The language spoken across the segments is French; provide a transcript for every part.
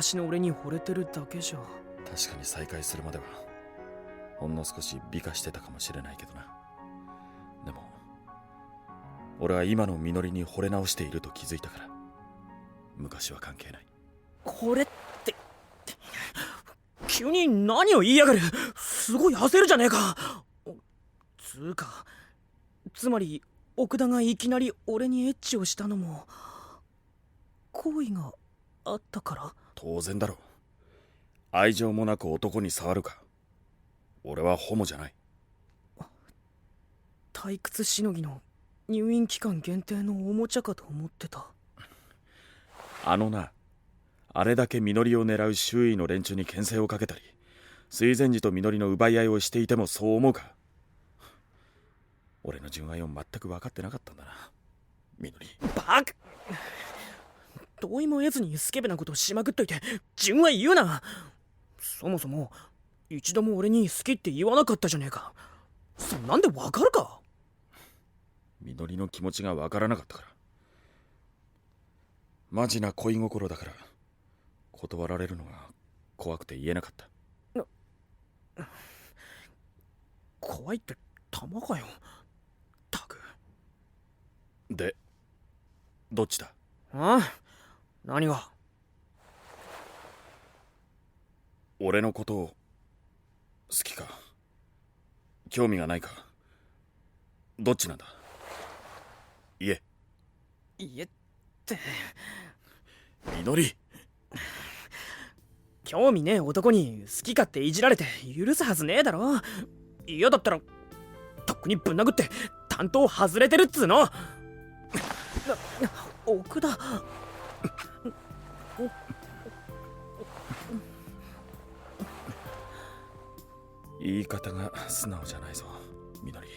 昔の俺に惚れてるだけじゃ。確かに再会するまではほんの少し美化してたかもしれないけどな。でも俺は今のみのりに惚れ直していると気づいたから、昔は関係ない。これって急に何を言いやがる。すごい焦るじゃねえか。つうか、つまり奥田がいきなり俺にエッチをしたのも好意があったから？当然だろう。愛情もなく男に触るか。俺はホモじゃない。退屈しのぎの入院期間限定のおもちゃかと思ってた。あれだけみのりを狙う周囲の連中に牽制をかけたり、水前寺とみのりの奪い合いをしていてもそう思うか。俺の純愛を全く分かってなかったんだな、みのり。バカ！同意も得ずにスケベなことしまくっといて純愛言うな。そもそも一度も俺に好きって言わなかったじゃねえか。そんなんでわかるか？みのりの気持ちが分からなかったから。マジな恋心だから断られるのが怖くて言えなかった。怖いって玉かよ。たく。で、どっちだ？ああ？何が？俺のことを好きか興味がないか、どっちなんだ？言え。言えって。みのり、興味ねえ男に好き勝手いじられて許すはずねえだろ。嫌だったらとっくにぶん殴って担当外れてるっつうの。奥田。言い方が素直じゃないぞ、みのり。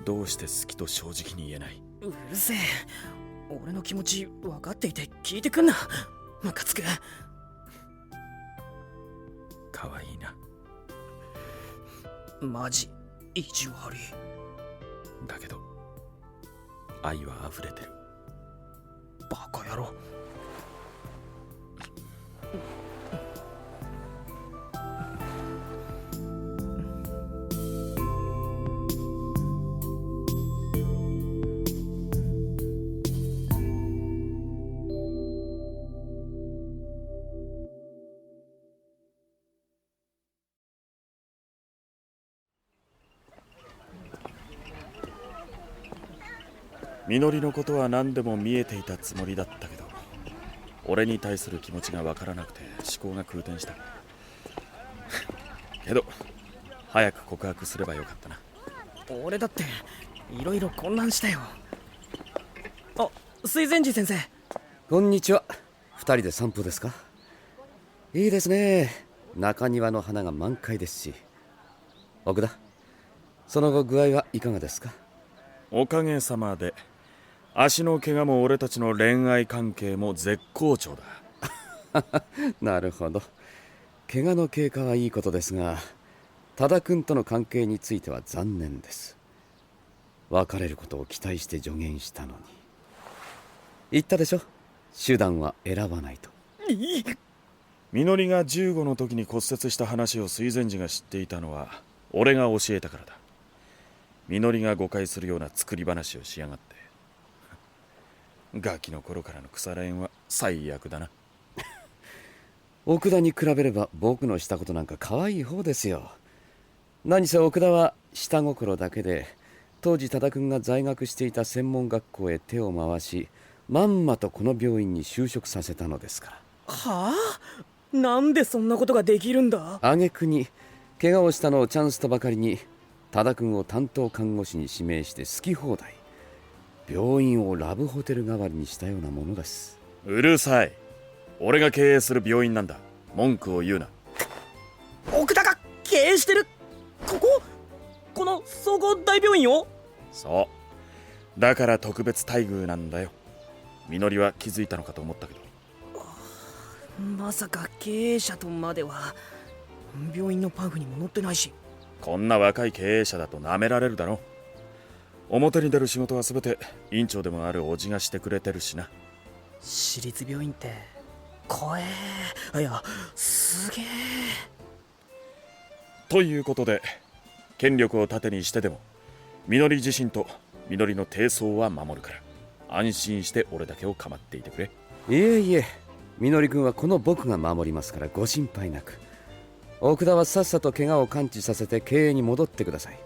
どうして好きと正直に言えない？うるせえ。俺の気持ち分かっていて聞いてくんな。ムカつく。可愛いな。マジ意地悪い。だけど愛は溢れてる。バカ野郎。みのりのことは何でも見えていたつもりだったけど、俺に対する気持ちが分からなくて思考が空転したけど早く告白すればよかったな。俺だっていろいろ混乱したよ。あ、水前寺先生。こんにちは。二人で散歩ですか？いいですね。中庭の花が満開ですし。奥田、その後具合はいかがですか？おかげさまで足の怪我も俺たちの恋愛関係も絶好調だ。なるほど。怪我の経過はいいことですが、多田君との関係については残念です。別れることを期待して助言したのに。言ったでしょ、手段は選ばないと。みのりが15の時に骨折した話を水前寺が知っていたのは俺が教えたからだ。みのりが誤解するような作り話をしやがって。ガキの頃からの腐れ縁は最悪だな。奥田に比べれば僕のしたことなんか可愛い方ですよ。何せ奥田は下心だけで、当時多田君が在学していた専門学校へ手を回し、まんまとこの病院に就職させたのですから。はあ？なんでそんなことができるんだ？挙句に怪我をしたのをチャンスとばかりに多田君を担当看護師に指名して好き放題、病院をラブホテル代わりにしたようなものです。うるさい。俺が経営する病院なんだ。文句を言うな。奥田が経営してるこの総合大病院を？そうだから特別待遇なんだよ。みのりは気づいたのかと思ったけど。まさか経営者とまでは。病院のパンフにも載ってないし。こんな若い経営者だと舐められるだろ。表に出る仕事は全て院長でもある叔父がしてくれてるしな。私立病院って怖え。いや、すげえ。ということで、権力を盾にしてでもみのり自身とみのりの貞操は守るから、安心して俺だけを構っていてくれ。いえいえ、みのりくんはこの僕が守りますからご心配なく。奥田はさっさと怪我を完治させて経営に戻ってください。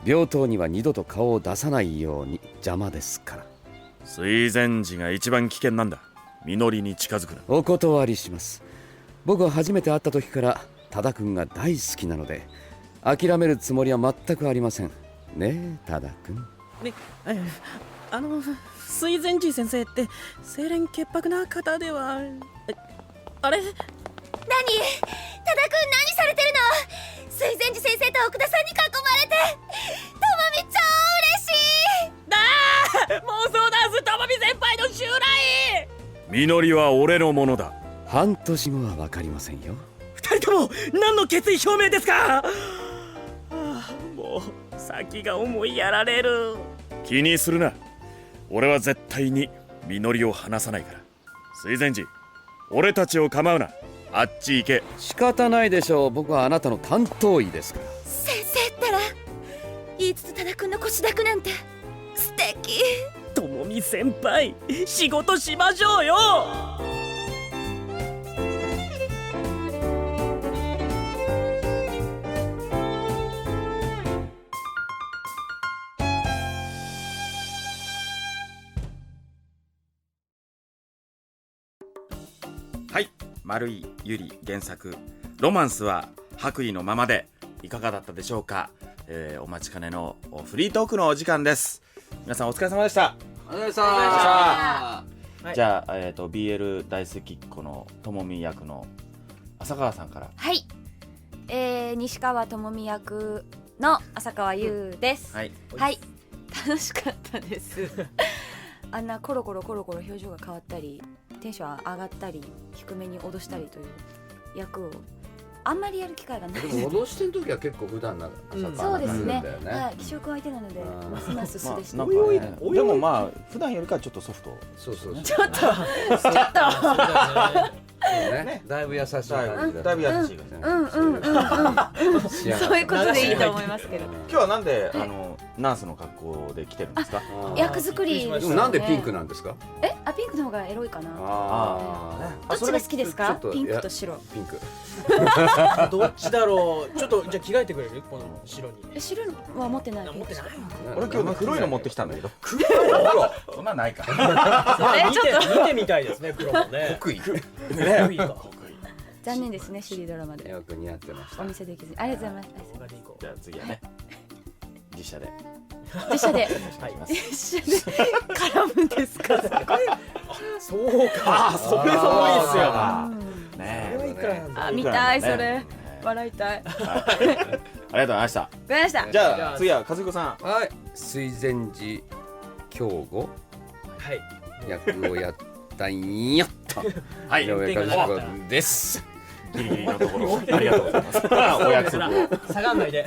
病棟には二度と顔を出さないように、邪魔ですから。水前寺が一番危険なんだ。みのりに近づくな。お断りします。僕は初めて会った時から多田くんが大好きなので、諦めるつもりは全くありませんねえ、多田くん。ね、水前寺先生って清廉潔白な方では。あれ？何？多田くん何されてるの？水前寺先生と奥田さんに囲まれて、ともみ超嬉しい。妄想ダンスともみ先輩の襲来。みのりは俺のものだ。半年後は分かりませんよ。二人とも何の決意表明ですか？もう先が思いやられる。気にするな。俺は絶対にみのりを離さないから。水前寺、俺たちを構うな。あっち行け。仕方ないでしょう。僕はあなたの担当医ですから。先生ったら言いつつ多田くんの腰抱くなんて素敵。ともみ先輩、仕事しましょうよ。はい、丸井ゆり原作ロマンスは白衣のままでいかがだったでしょうか。お待ちかねのフリートークのお時間です。皆さんお疲れ様でした。お疲れ様でした。じゃあ、BL 大好きっ子のともみ役の浅川さんから。はい、西川智美役の浅川優です。はい、はい楽しかったですあんなコロコロ表情が変わったり、テンション上がったり、低めに脅したりという役をあんまりやる機会がない。でも脅してる時は結構普段なそうですね。だよね。はい、気色相手なのでますます素でした。なんかね、でもまあ普段よりかちょっとソフト。そうそうそう。ちょっとね、だいぶ優しい感じだ。だいぶ優しい感じ。そういうことでいいと思いますけど。今日はなんでナースの格好で来てるんですか？役作りですよね。でもなんでピンクなんですか？ピンクの方がエロいかな。あどっちが好きですか？ちょっとピンクと白。ピンク。どっちだろう。ちょっとじゃあ着替えてくれる？この白に。白は持ってない。持ってない。俺今日黒いの持ってきたんだけど。黒？そんなないか。見てみたいですね、黒もね。国威。いいか。残念ですね、シリドラマでよく似合ってました。お見せできず。ありがとうございます。じゃあ次はね、自社で。自社ではい。自社で絡むんですか？そうか。それすごいっすよ。ねそれはいくらなんだ。あ、見たいそれ。笑いたい。ありがとうございました。わかりました。じゃあ次は和彦さん。はい。水前寺京吾はい。役をやったんやっと。はい。井上和彦です。ギリギリのところありがとうございます。お約束を。下がんないで。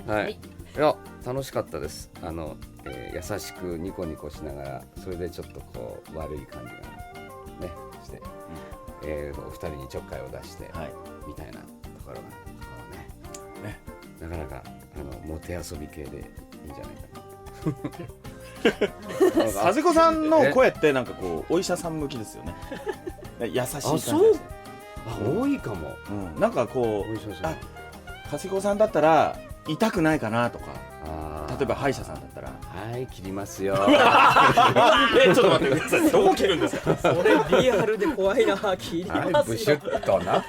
はい。はい。いや楽しかったです。優しくニコニコしながら、それでちょっとこう悪い感じがねして、お二人にちょっかいを出してみたいなところがね、なかなかモテ遊び系でいいんじゃないかな。和彦さんの声ってなんかこうお医者さん向きですよね。優しい感じです。多いかも。なんかこお医者さん。う和彦さんだったら痛くないかなとか、あ例えば歯医者さんだったら。はい切りますよ。ちょっと待ってください。どこ切るんですか？それリアルで怖いな。切りはいますよ。ブシュッとな。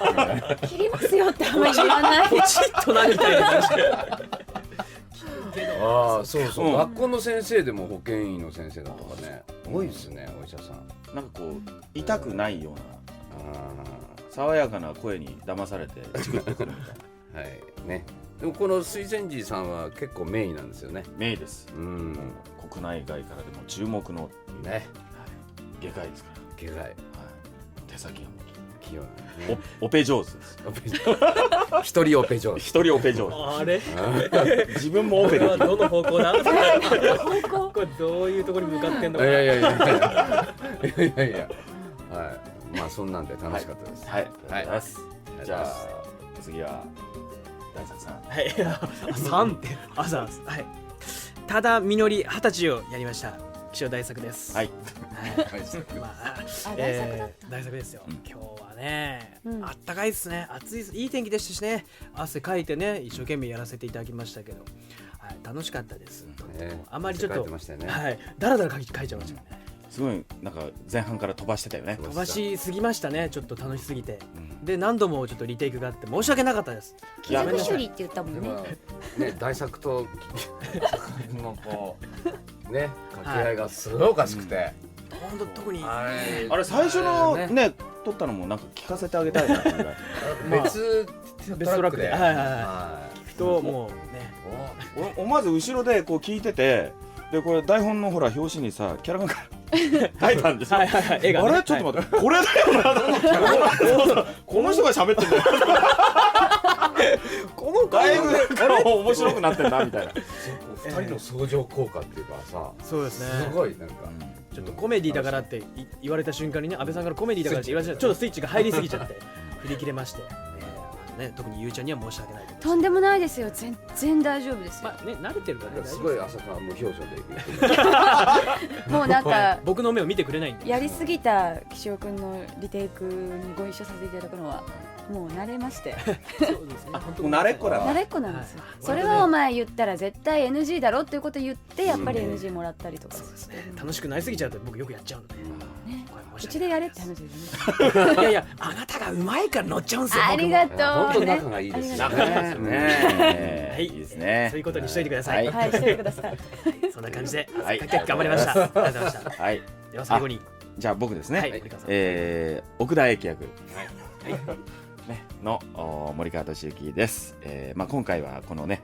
切りますよってあんまり言わない。ポチッとなみたいな感じで。ああそうそう、うん学校の先生でも保健医の先生だとかね多いですね、お医者さん。なんかこう痛くないようなあ爽やかな声に騙されてチクッとくるみたいな。はいね。でもこの水前寺さんは結構名医なんですよね。名医です。うん国内外からでも注目のね、外科医ですから。外科医手先がも器用なうね。オペ上手です。オペ一人オペ上手。一人オペ上手。あれ？自分もオペできる。どの方向だ？方向。これどういうところに向かってんのか。いやいやいやいやいやいやはいまあそんなんで楽しかったです。はい、ありがとうございます。じゃああ次は大作さん。はい3ってはいただみのり20歳をやりました気象大作です。はい。まああ、大作だった。大作ですよ、うん今日はね、うんあったかいですね、暑いです、いい天気でしたしね、汗かいてね一生懸命やらせていただきましたけど、はい、楽しかったです、ねあまりちょっ汗かいとてましたよねはい、だらだら書いちゃいましたね、すごいなんか前半から飛ばしてたよね。飛ばしすぎましたね、ちょっと楽しすぎて、うんで何度もちょっとリテイクがあって申し訳なかったです。木作修理って言ったもんね。でもね、大作とのこうね掛け合いがすごいおかしくて、本当特にあれあれ最初のねね撮ったのもなんか聞かせてあげたいなってぐらい。別別トラックではいはいはいは聞くともうね俺思わず後ろでこう聞いてて、でこれ台本のほら表紙にさキャラが書いたんですよ。はいはいはい絵がねあれちょっと待って、これだよなと思ってそうそうこの人が喋ってんだよ。このだいぶなんか面白くなってんなみたいな。二人の相乗効果っていうかさ、そうですねすごいなんかちょっとコメディだからって言われた瞬間にね、安倍さんからコメディだからって言われたらちょっとスイッチが入りすぎちゃって振り切れまして、ね、特にゆうちゃんには申し訳ないと思います。とんでもないですよ。全然大丈夫ですよ。まあね、慣れてるからね、す大丈夫ごい朝から無表情で言ってもうなんか僕の目を見てくれないんで。やりすぎた岸尾くんのリテイクにご一緒させていただくのはもう慣れましてそうですね。本当もう慣れっこだわ慣れっこなんですよ。はいそれはお前言ったら絶対 NG だろっていうこと言ってやっぱり NG もらったりとかそうですねしてる。楽しくなりすぎちゃうと僕よくやっちゃうので。ねこれう申し訳ないちでやれって話ですよね。いやいや、あなたがうまいから乗っちゃうんですよ。ありがとう。本当に仲がいいですよね。ありがとう仲いいですよね。はいいいですね。そういうことにしといてください。ははい、してください。そんな感じで、はい頑張りました。ありがとうございました。はい。では最後に、じゃあ僕ですね。はい、森川さん。奥田駅役、ね、の森川俊之です。まあ、今回はこのね、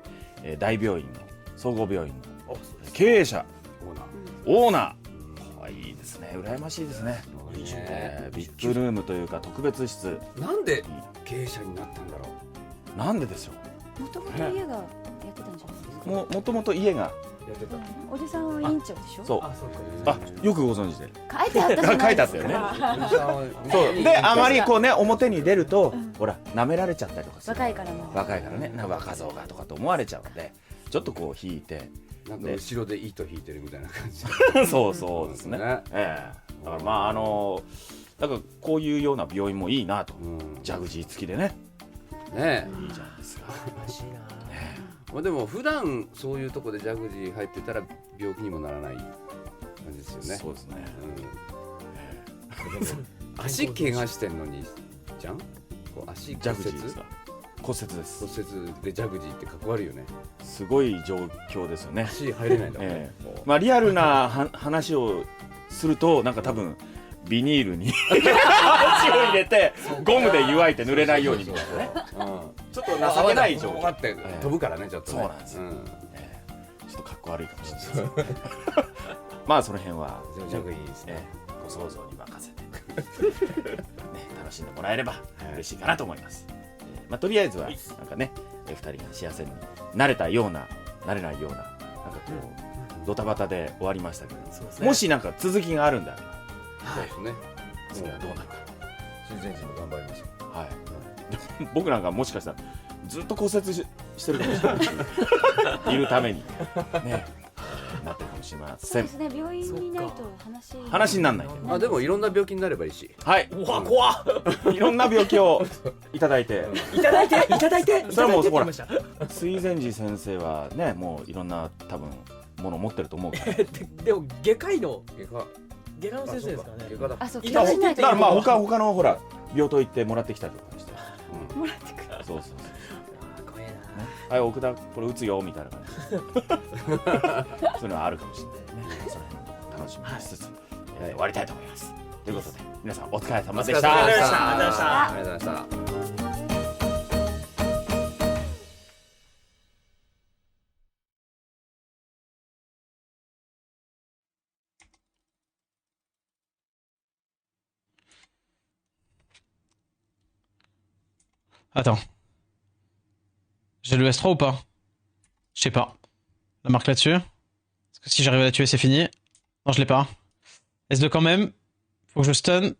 大病院の総合病院のおそうです経営者オーナー、いいですね、羨ましいですね。いいねビッグルームというか特別室、なんで経営者になったんだろなんででしょもともと家がやってたんじゃないですか。もともと家がう。やってた。おじさんは委員長でしょ。そうあ、そうか。よくご存知で。書いてあったじゃないですか。書いてあそうであまりこうね表に出ると、ほら舐められちゃったりとかする。若いからも。若いからね、なんか若造がとかと思われちゃうので、ちょっとこう引いて、なんか後ろで糸引いてるみたいな感じ。そうですね。ねだからまあなんかこういうような病院もいいなと、うんジャグジー付きでね、ねいいじゃないですか。らしいな。まあでも普段そういうとこでジャグジー入ってたら病気にもならない感じですよね。そうですね。うん足怪我してんのにじゃん。こう足ジャ骨折グジーですか。骨折です。骨折でジャグジーってかっこ悪いよね。すごい状況ですよね。足入れないんだもんね。まあリアルな話をすると、なんか多分ビニールに足を入れてゴムで湯わいて濡れないようにみたいなね。ちょっと情けない状況。こうやって飛ぶからねちょっとね。そうなんですよんちょっとかっこ悪いかもしれないです。まあその辺はジャグいいですね。ご想像に任せて、ね、楽しんでもらえれば嬉しいかなと思います。まあ、とりあえずはなんかね、2人が幸せになれたようななれないようななんかこうドタバタで終わりましたけど、そうですね。もしなんか続きがあるんであればそうですね。次はどうなるか。親善人も頑張りましょう。はい。でも僕なんかもしかしたらずっと骨折してるかもしれないいるためにねなってるかもしれませんそうで。すね。病院にいないと話にならないんで。あでもいろんな病気になればいいし。はい。うわ、怖っ。いろんな病気をいただいて、いただいて、いただいて。それはもういただいてって言いました水前寺先生はね、もういろんな多分ものを持ってると思うから。でも外科医の外科外科の先生ですからね。外科だ。あ、そう、いただいて気をしないとだからまあ他のほら病棟行ってもらってきたりとかして。もらってくる。そうそうそう。あ怖えな。はい、奥田これ打つよみたいな感じでそういうのはあるかもしれないね。その辺楽しみにしつつ、終わりたいと思います。ということで皆さんお疲れ様でした。お疲れ様でしたありがとうございましたありがとうございました。Attends. J'ai le S3 ou pas? Je sais pas. La marque là-dessus. Parce que si j'arrive à la tuer, c'est fini. Non, je l'ai pas. S2 quand même. Faut que je stun.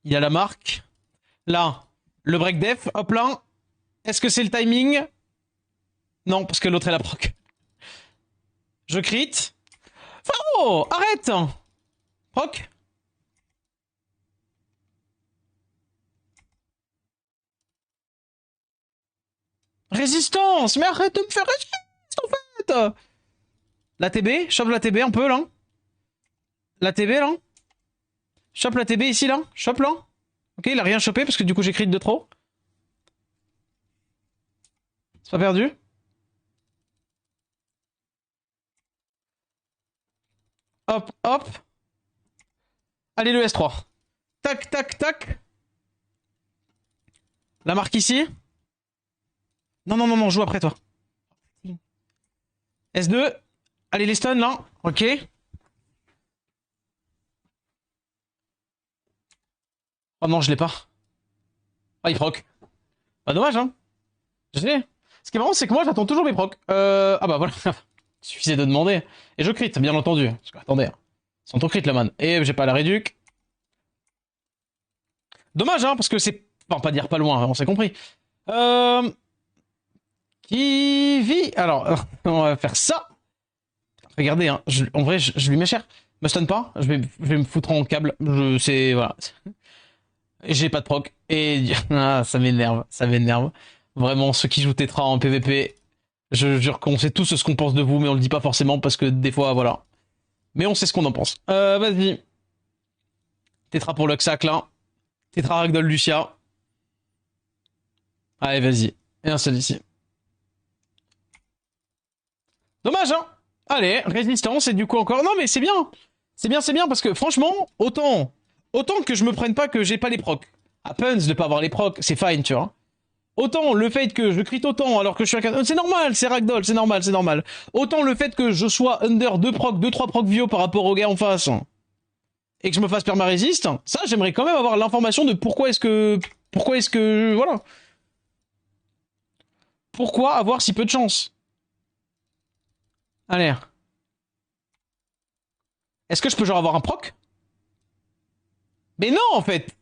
Il a la marque. Là, le break def, hop là. Est-ce que c'est le timing? Non, parce que l'autre est la proc. Je crit. Frérot, arrête! Proc. Résistance! Mais arrête de me faire résistance en fait! La TB, chope la TB un peu là. La TB là. Chope la TB ici là. Chope là. Ok, il a rien chopé parce que du coup j'ai crit de trop. C'est pas perdu. Hop, hop. Allez, le S3. Tac, tac, tac. La marque ici. Non, non, non, non, joue après toi. S2. Allez, les stuns là. Ok. Oh non, je l'ai pas. Ah, il proc. Bah, dommage, hein. Je sais. Ce qui est marrant, c'est que moi, j'attends toujours mes procs. Ah bah voilà. Il suffisait de demander. Et je crit, bien entendu. Parce que, attendez. Sans ton crit, la man. Et j'ai pas la réduc. Dommage, hein, parce que c'est... Enfin, pas dire pas loin, on s'est compris. Qui vit... Alors, on va faire ça. Regardez, hein. En vrai, je lui mets cher. Me stun pas. Je vais me foutre en câble. C'est... Voilà. J'ai pas de proc. Et... Ah, ça m'énerve. Ça m'énerve. Vraiment, ceux qui jouent Tetra en PvP... Je jure qu'on sait tous ce qu'on pense de vous, mais on le dit pas forcément parce que des fois, voilà. Mais on sait ce qu'on en pense. Vas-y. Tetra pour Luxac, là. Tetra Ragdoll Lucia. Allez, vas-y. Et un seul ici. Dommage, hein. Allez, résistance, et du coup encore... Non, mais c'est bien. C'est bien, parce que franchement, autant que je me prenne pas que j'ai pas les procs. À Puns de pas avoir les procs, c'est fine, tu vois. Autant le fait que je crit autant alors que je suis un... C'est normal, c'est Ragdoll, c'est normal. Autant le fait que je sois under 2 procs, 2-3 procs vio par rapport au gars en face, et que je me fasse perma-résiste, ça j'aimerais quand même avoir l'information de pourquoi est-ce que... Voilà. Pourquoi avoir si peu de chance? Allez. Est-ce que je peux genre avoir un proc? Mais non en fait.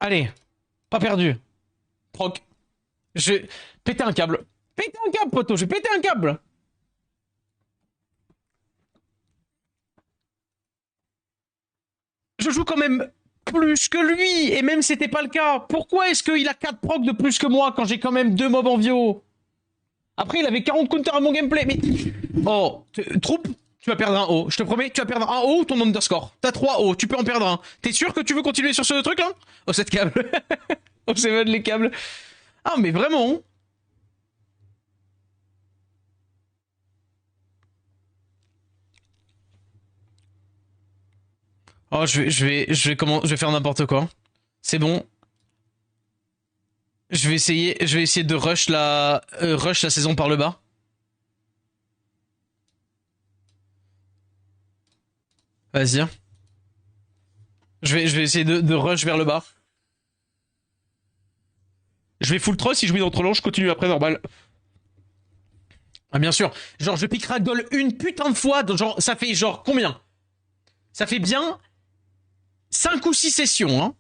Allez, pas perdu. Proc. Je vais péter un câble. Péter un câble, poteau, je vais péter un câble. Je joue quand même plus que lui, et même si c'était pas le cas. Pourquoi est-ce qu'il a 4 procs de plus que moi quand j'ai quand même 2 mobs en vio? Après, il avait 40 counters à mon gameplay, mais... Oh, troupe, tu vas perdre un O. Je te promets, tu vas perdre un O ou ton underscore. T'as 3 O, tu peux en perdre un. T'es sûr que tu veux continuer sur ce truc-là? Oh, cette câble. Oh, c'est bon, les câbles. Ah, mais vraiment. Oh, je vais faire n'importe quoi. C'est bon. Je vais essayer de rush la saison par le bas. Vas-y. Je vais essayer de rush vers le bas. Je vais full troll, si je mets dans trop long, je continue après normal. Ah bien sûr. Genre je pique Ragdoll une putain de fois, genre ça fait genre combien? Ça fait bien 5 ou 6 sessions, hein.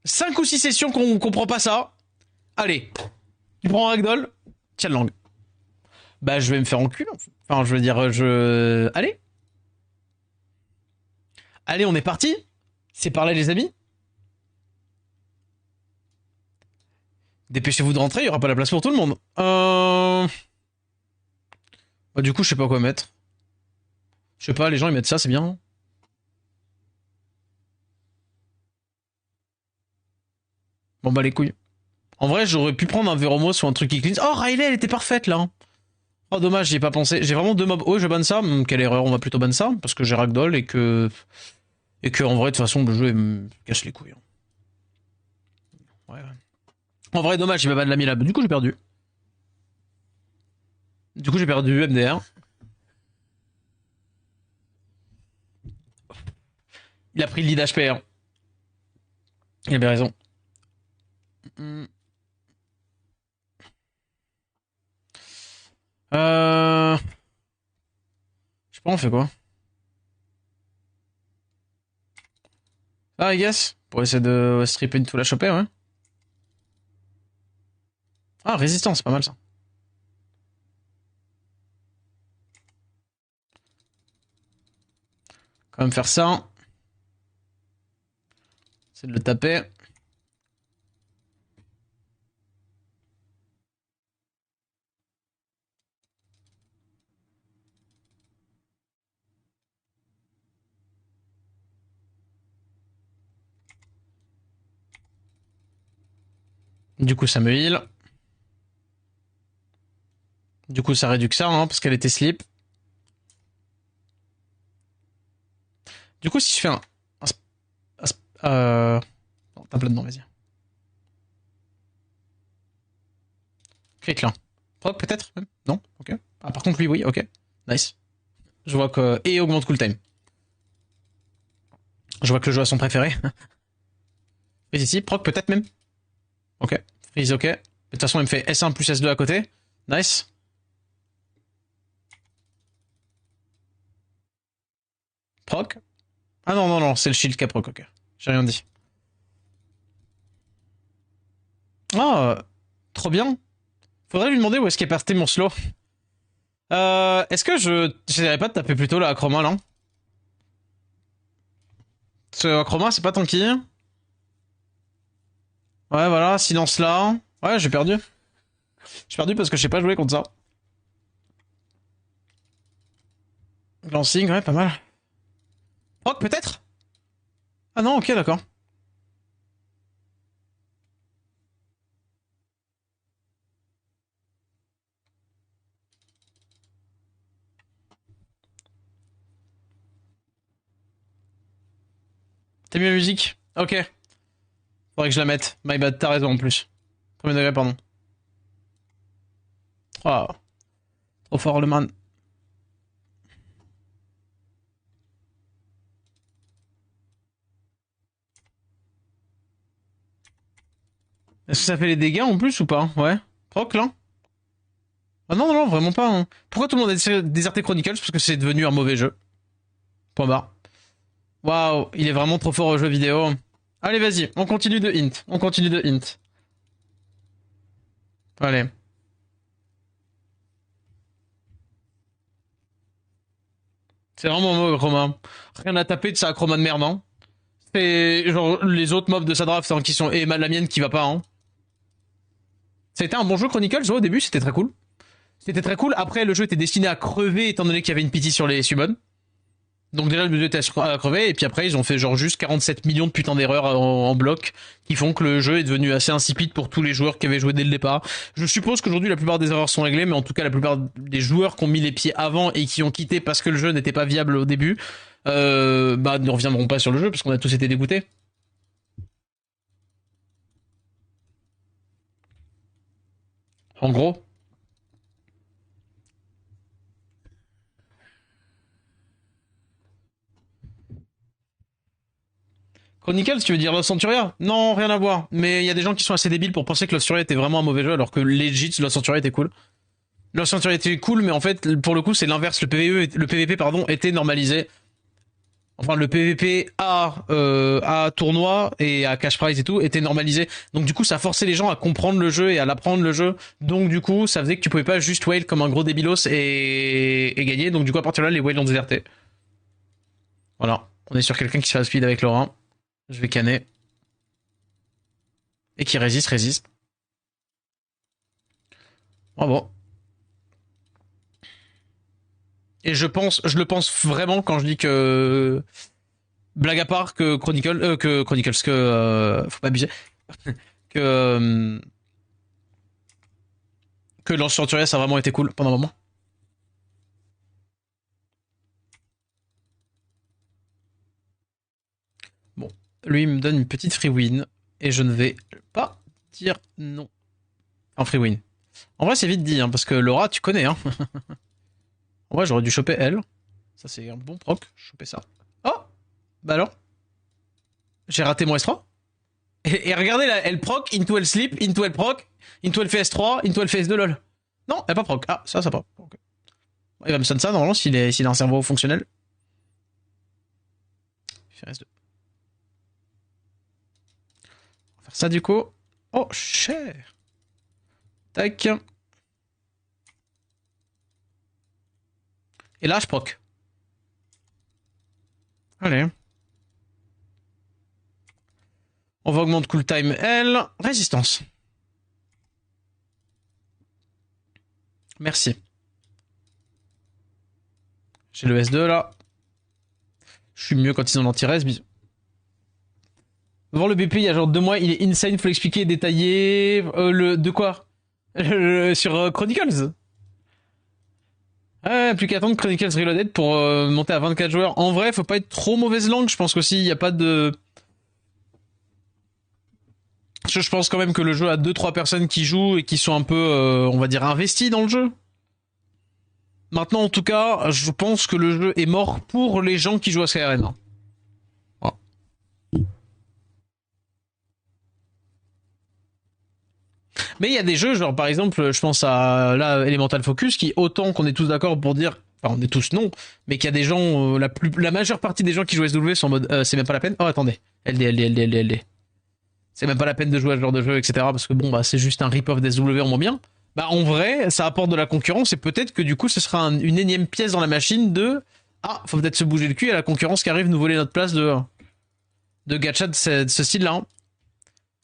5 ou 6 sessions qu'on comprend pas ça. Allez. Tu prends un Ragdoll, tiens le langue. Bah je vais me faire enculer. Enfin je veux dire, Allez. Allez, on est parti. C'est par là les amis. Dépêchez-vous de rentrer, il y aura pas la place pour tout le monde. Bah du coup, je sais pas quoi mettre. Je sais pas, les gens ils mettent ça, c'est bien. Bon bah les couilles. En vrai, j'aurais pu prendre un Veromos ou un truc qui cleanse. Oh, Riley, elle était parfaite là. Oh dommage, j'y ai pas pensé. J'ai vraiment 2 mobs. Oh, je banne ça. Quelle erreur, on va plutôt ban ça. Parce que j'ai Ragdoll et que... en vrai, de toute façon, le jeu il me casse les couilles. Ouais. En vrai, dommage, il m'a ban la Milab. Du coup, j'ai perdu. MDR. Il a pris le lead HP. Hein. Il avait raison. Je sais pas, on fait quoi? Ah, I guess. Pour essayer de stripper une tout la choper, ouais. Ah, résistance, c'est pas mal ça. Quand même faire ça. C'est de le taper. Du coup, ça me heal. Du coup, ça réduit que ça, hein, parce qu'elle était slip. Du coup, si je fais non, tape là-dedans, vas-y. Clique là. Proc, peut-être même. Non. Ok. Ah, par contre, lui, oui. Ok. Nice. Je vois que... Et augmente cooltime. Je vois que le jeu a son préféré. Freeze ici. Proc, peut-être même. Ok. Freeze, ok. De toute façon, il me fait S1 plus S2 à côté. Nice. Proc. Ah non, non, non, c'est le shield qui a proc, ok. J'ai rien dit. Oh, trop bien. Faudrait lui demander où est-ce qu'est parti mon slow. Est-ce que j'essaierais pas de taper plutôt la Acroma là? Ce Acroma, c'est pas tanky. Ouais, voilà, silence là. Ouais, j'ai perdu. J'ai perdu parce que je sais pas jouer contre ça. Glancing, ouais, pas mal. Proc, peut-être? Ah non, ok, d'accord. T'as mis la musique? Ok. Faudrait que je la mette. My bad, t'as raison en plus. Premier degré, pardon. Oh. Trop fort le man. Est-ce que ça fait les dégâts en plus ou pas? Ouais. Proc là? Ah non, non, non, vraiment pas. Hein. Pourquoi tout le monde a déserté Chronicles? Parce que c'est devenu un mauvais jeu. Point barre. Waouh, il est vraiment trop fort au jeu vidéo. Allez, vas-y, on continue de hint. On continue de hint. Allez. C'est vraiment mauvais, Chroma. Rien à taper de sa Chroma de merde, hein. C'est genre les autres mobs de sa draft hein, qui sont. Et la mienne qui va pas, hein. Ça a été un bon jeu, Chronicles, ouais, au début, c'était très cool. C'était très cool. Après, le jeu était destiné à crever étant donné qu'il y avait une pity sur les summons. Donc déjà le jeu était à crever et puis après ils ont fait genre juste 47 millions de putains d'erreurs en bloc qui font que le jeu est devenu assez insipide pour tous les joueurs qui avaient joué dès le départ. Je suppose qu'aujourd'hui la plupart des erreurs sont réglées mais en tout cas la plupart des joueurs qui ont mis les pieds avant et qui ont quitté parce que le jeu n'était pas viable au début ne reviendront pas sur le jeu parce qu'on a tous été dégoûtés. En gros. Chronicles, tu veux dire Lost Centuria? Non, rien à voir. Mais il y a des gens qui sont assez débiles pour penser que Lost Centuria était vraiment un mauvais jeu, alors que legit, Lost Centuria était cool. Lost Centuria était cool, mais en fait, pour le coup, c'est l'inverse. Le PVP, pardon, était normalisé. Enfin, le PVP à tournoi et à cash prize et tout était normalisé. Donc du coup, ça forçait les gens à comprendre le jeu et à l'apprendre le jeu. Donc du coup, ça faisait que tu pouvais pas juste whale comme un gros débilos et gagner. Donc du coup, à partir de là, les whales ont déserté. Voilà. On est sur quelqu'un qui se fait speed avec Laurent. Je vais canner. Et qui résiste. Bravo. Et je le pense vraiment quand je dis que... Blague à part que Chronicles, faut pas abuser. que Lost Centuria, ça a vraiment été cool pendant un moment. Bon, lui il me donne une petite free win et je ne vais pas dire non. En free win. En vrai, c'est vite dit, hein, parce que Laura, tu connais, hein. En vrai, j'aurais dû choper elle. Ça, c'est un bon proc. Choper ça. Oh! Bah alors? J'ai raté mon S3? Et regardez là, elle proc, into elle slip, into elle proc, into elle fait S3, into elle fait S2 lol. Non, elle a pas proc. Ah, ça pas. Ok. Il va me sonner ça, normalement, s'il a un cerveau fonctionnel. FRS2. On va faire ça, du coup. Oh, cher. Tac. Et là, je proc. Allez. On va augmenter cool time L. Résistance. Merci. J'ai le S2 là. Je suis mieux quand ils ont l'anti-res, bisous. Voir le BP il y a genre 2 mois, il est insane, faut l'expliquer, détailler. De quoi sur Chronicles. Ouais, plus qu'à attendre Chronicles Reloaded pour monter à 24 joueurs. En vrai, faut pas être trop mauvaise langue, je pense qu'aussi, il y a pas de... Je pense quand même que le jeu a 2-3 personnes qui jouent et qui sont un peu, on va dire, investies dans le jeu. Maintenant, en tout cas, je pense que le jeu est mort pour les gens qui jouent à Skyrim. Voilà. Mais il y a des jeux, genre par exemple, je pense à là, Elemental Focus, qui autant qu'on est tous d'accord pour dire, enfin on est tous non, mais qu'il y a des gens, la majeure partie des gens qui jouent à SW sont en mode, c'est même pas la peine. Oh attendez, LD. C'est même pas la peine de jouer à ce genre de jeu, etc. Parce que bon, bah c'est juste un rip-off des SW en moins bien. Bah en vrai, ça apporte de la concurrence et peut-être que du coup, ce sera une énième pièce dans la machine de, ah, faut peut-être se bouger le cul à la concurrence qui arrive nous voler notre place de gacha de ce style-là. Hein.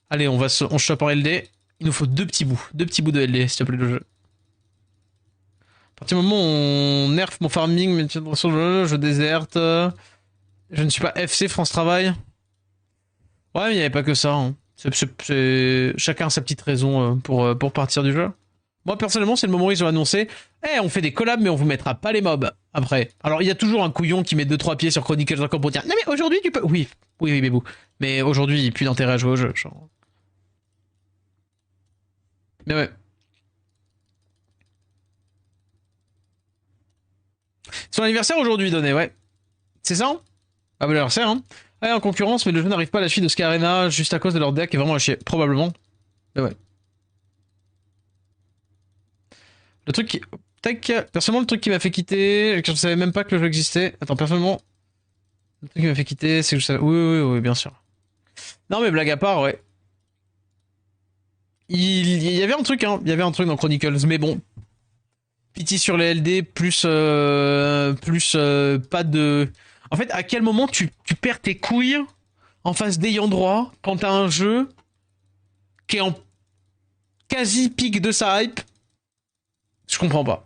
Allez, on chope en LD. Il nous faut deux petits bouts de LD, s'il te plaît, le jeu. À partir du moment où on nerf mon farming, mais je déserte. Je ne suis pas FC France Travail. Ouais, mais il n'y avait pas que ça. Hein. Chacun a sa petite raison pour partir du jeu. Moi, personnellement, c'est le moment où ils ont annoncé on fait des collabs, mais on vous mettra pas les mobs après. Alors, il y a toujours un couillon qui met 2-3 pieds sur Chronicles encore pour dire non, mais aujourd'hui, tu peux. Oui, mais bon. Mais aujourd'hui, il n'y a plus d'intérêt à jouer au jeu. Genre. Mais ouais. Son anniversaire aujourd'hui, donné, ouais. C'est ça hein. Ah, bon anniversaire, hein. Ouais, en concurrence, mais le jeu n'arrive pas à la suite de Sky juste à cause de leur deck qui est vraiment à chier. Probablement. Mais ouais. Le truc qui... Tac. Personnellement, le truc qui m'a fait quitter... Je savais même pas que le jeu existait. Attends, personnellement... Le truc qui m'a fait quitter, c'est que je savais... Oui, bien sûr. Non, mais blague à part, ouais. Il y avait un truc, hein. Il y avait un truc dans Chronicles, mais bon. Pity sur les LD, plus pas de... En fait, à quel moment tu perds tes couilles en face d'ayant droit quand t'as un jeu qui est en quasi pic de sa hype? Je comprends pas.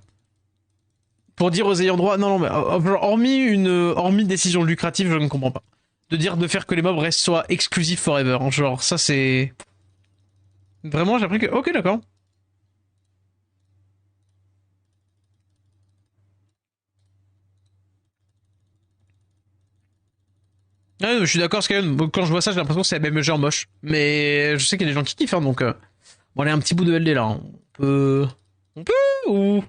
Pour dire aux ayants droit, non, mais hormis décision lucrative, je ne comprends pas. De dire de faire que les mobs restent soit exclusifs forever. Hein, genre, ça c'est... Vraiment, j'ai appris que... Ok, d'accord. Ouais, je suis d'accord, parce que quand je vois ça, j'ai l'impression que c'est la même genre moche. Mais je sais qu'il y a des gens qui kiffent, hein, donc... Bon, allez, un petit bout de LD, là. Hein. On peut ou...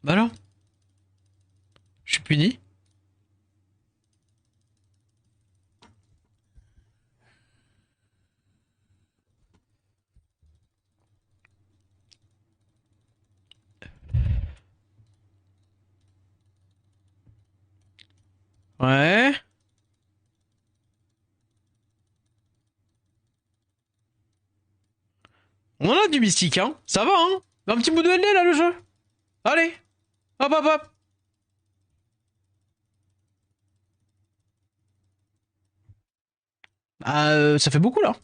Bah alors? Je suis puni? Ouais. On en a du mystique, hein. Ça va, hein. Un petit bout de LD, là, le jeu. Allez. Hop. Ça fait beaucoup, là.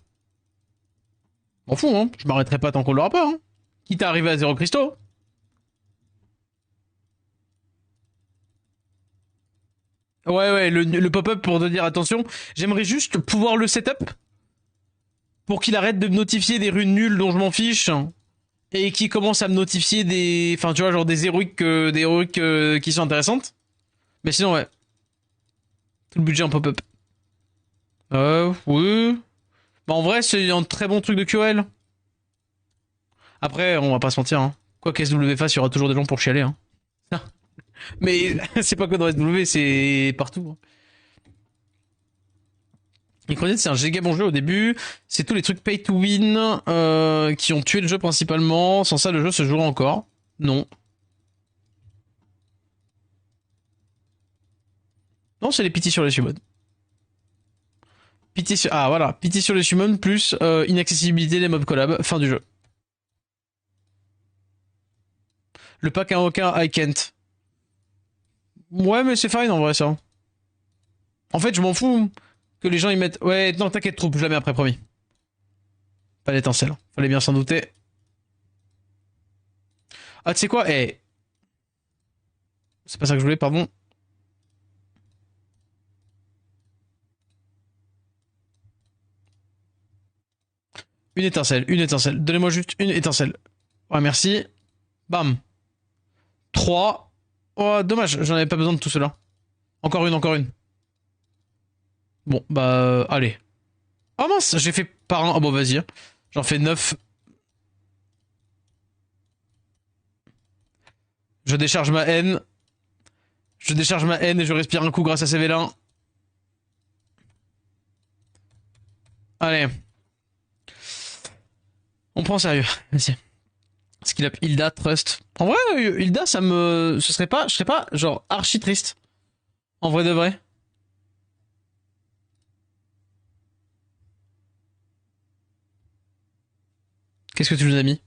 M'en fous, hein. Je m'arrêterai pas tant qu'on l'aura pas, hein. Quitte à arriver à 0 cristaux. Ouais, le pop-up pour te dire attention. J'aimerais juste pouvoir le setup pour qu'il arrête de me notifier des runes nulles dont je m'en fiche et qu'il commence à me notifier des... Enfin, tu vois, genre des héroïques qui sont intéressantes. Mais sinon, ouais. Tout le budget en pop-up. Oui. Bah, en vrai, c'est un très bon truc de QL. Après, on va pas se mentir, hein. Quoi qu'SW fasse, il y aura toujours des gens pour chialer, hein. Mais c'est pas que dans SW, c'est partout, hein. Micronet, c'est un giga bon jeu au début. C'est tous les trucs pay to win qui ont tué le jeu principalement. Sans ça, le jeu se jouera encore. Non. Non, c'est les pity sur les summons. Pity sur... Ah voilà, pity sur les summons plus inaccessibilité des mobs collab. Fin du jeu. Le pack invoqué I can't. Ouais, mais c'est fine en vrai ça. En fait, je m'en fous que les gens y mettent. Ouais, non, t'inquiète, troupe, je la mets après, promis. Pas d'étincelle. Fallait bien s'en douter. Ah, tu sais quoi? Eh. C'est pas ça que je voulais, pardon. Une étincelle, une étincelle. Donnez-moi juste une étincelle. Ouais, merci. Bam. 3. Oh, dommage, j'en avais pas besoin de tout cela. Encore une, encore une. Bon, bah, allez. Oh mince, j'ai fait par un. Oh bon, vas-y. J'en fais 9. Je décharge ma haine. Je décharge ma haine et je respire un coup grâce à ces vélins. Allez. On prend au sérieux. Vas-y. Skill up Hilda, Trust. En vrai, Hilda, ça me. Ce serait pas. Je serais pas, genre, archi triste. En vrai de vrai. Qu'est-ce que tu nous as mis?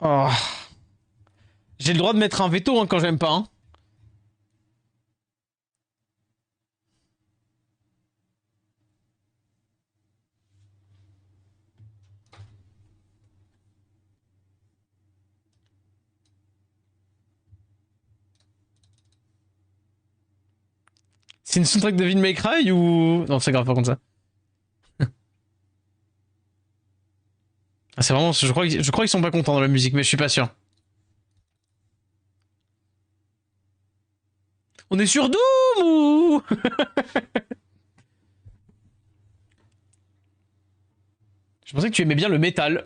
Oh. J'ai le droit de mettre un veto hein, quand j'aime pas. Hein. C'est une soundtrack de Devil May Cry ou... Non, c'est grave pas contre ça. Ah, c'est vraiment... Je crois qu'ils sont pas contents dans la musique, mais je suis pas sûr. On est sur Doom ou... Je pensais que tu aimais bien le métal.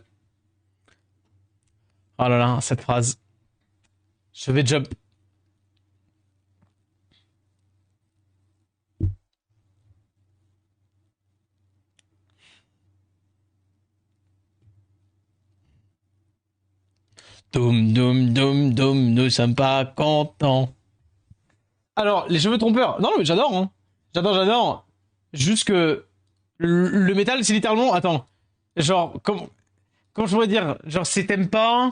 Oh là là, cette phrase. Je vais jump. Doom, doom, doom, doom, nous sommes pas contents. Alors, les cheveux trompeurs. Non, mais j'adore, hein. J'adore, j'adore. Juste que le métal, c'est littéralement... Attends. Genre, comment je pourrais dire? Genre, c'est t'aimes pas...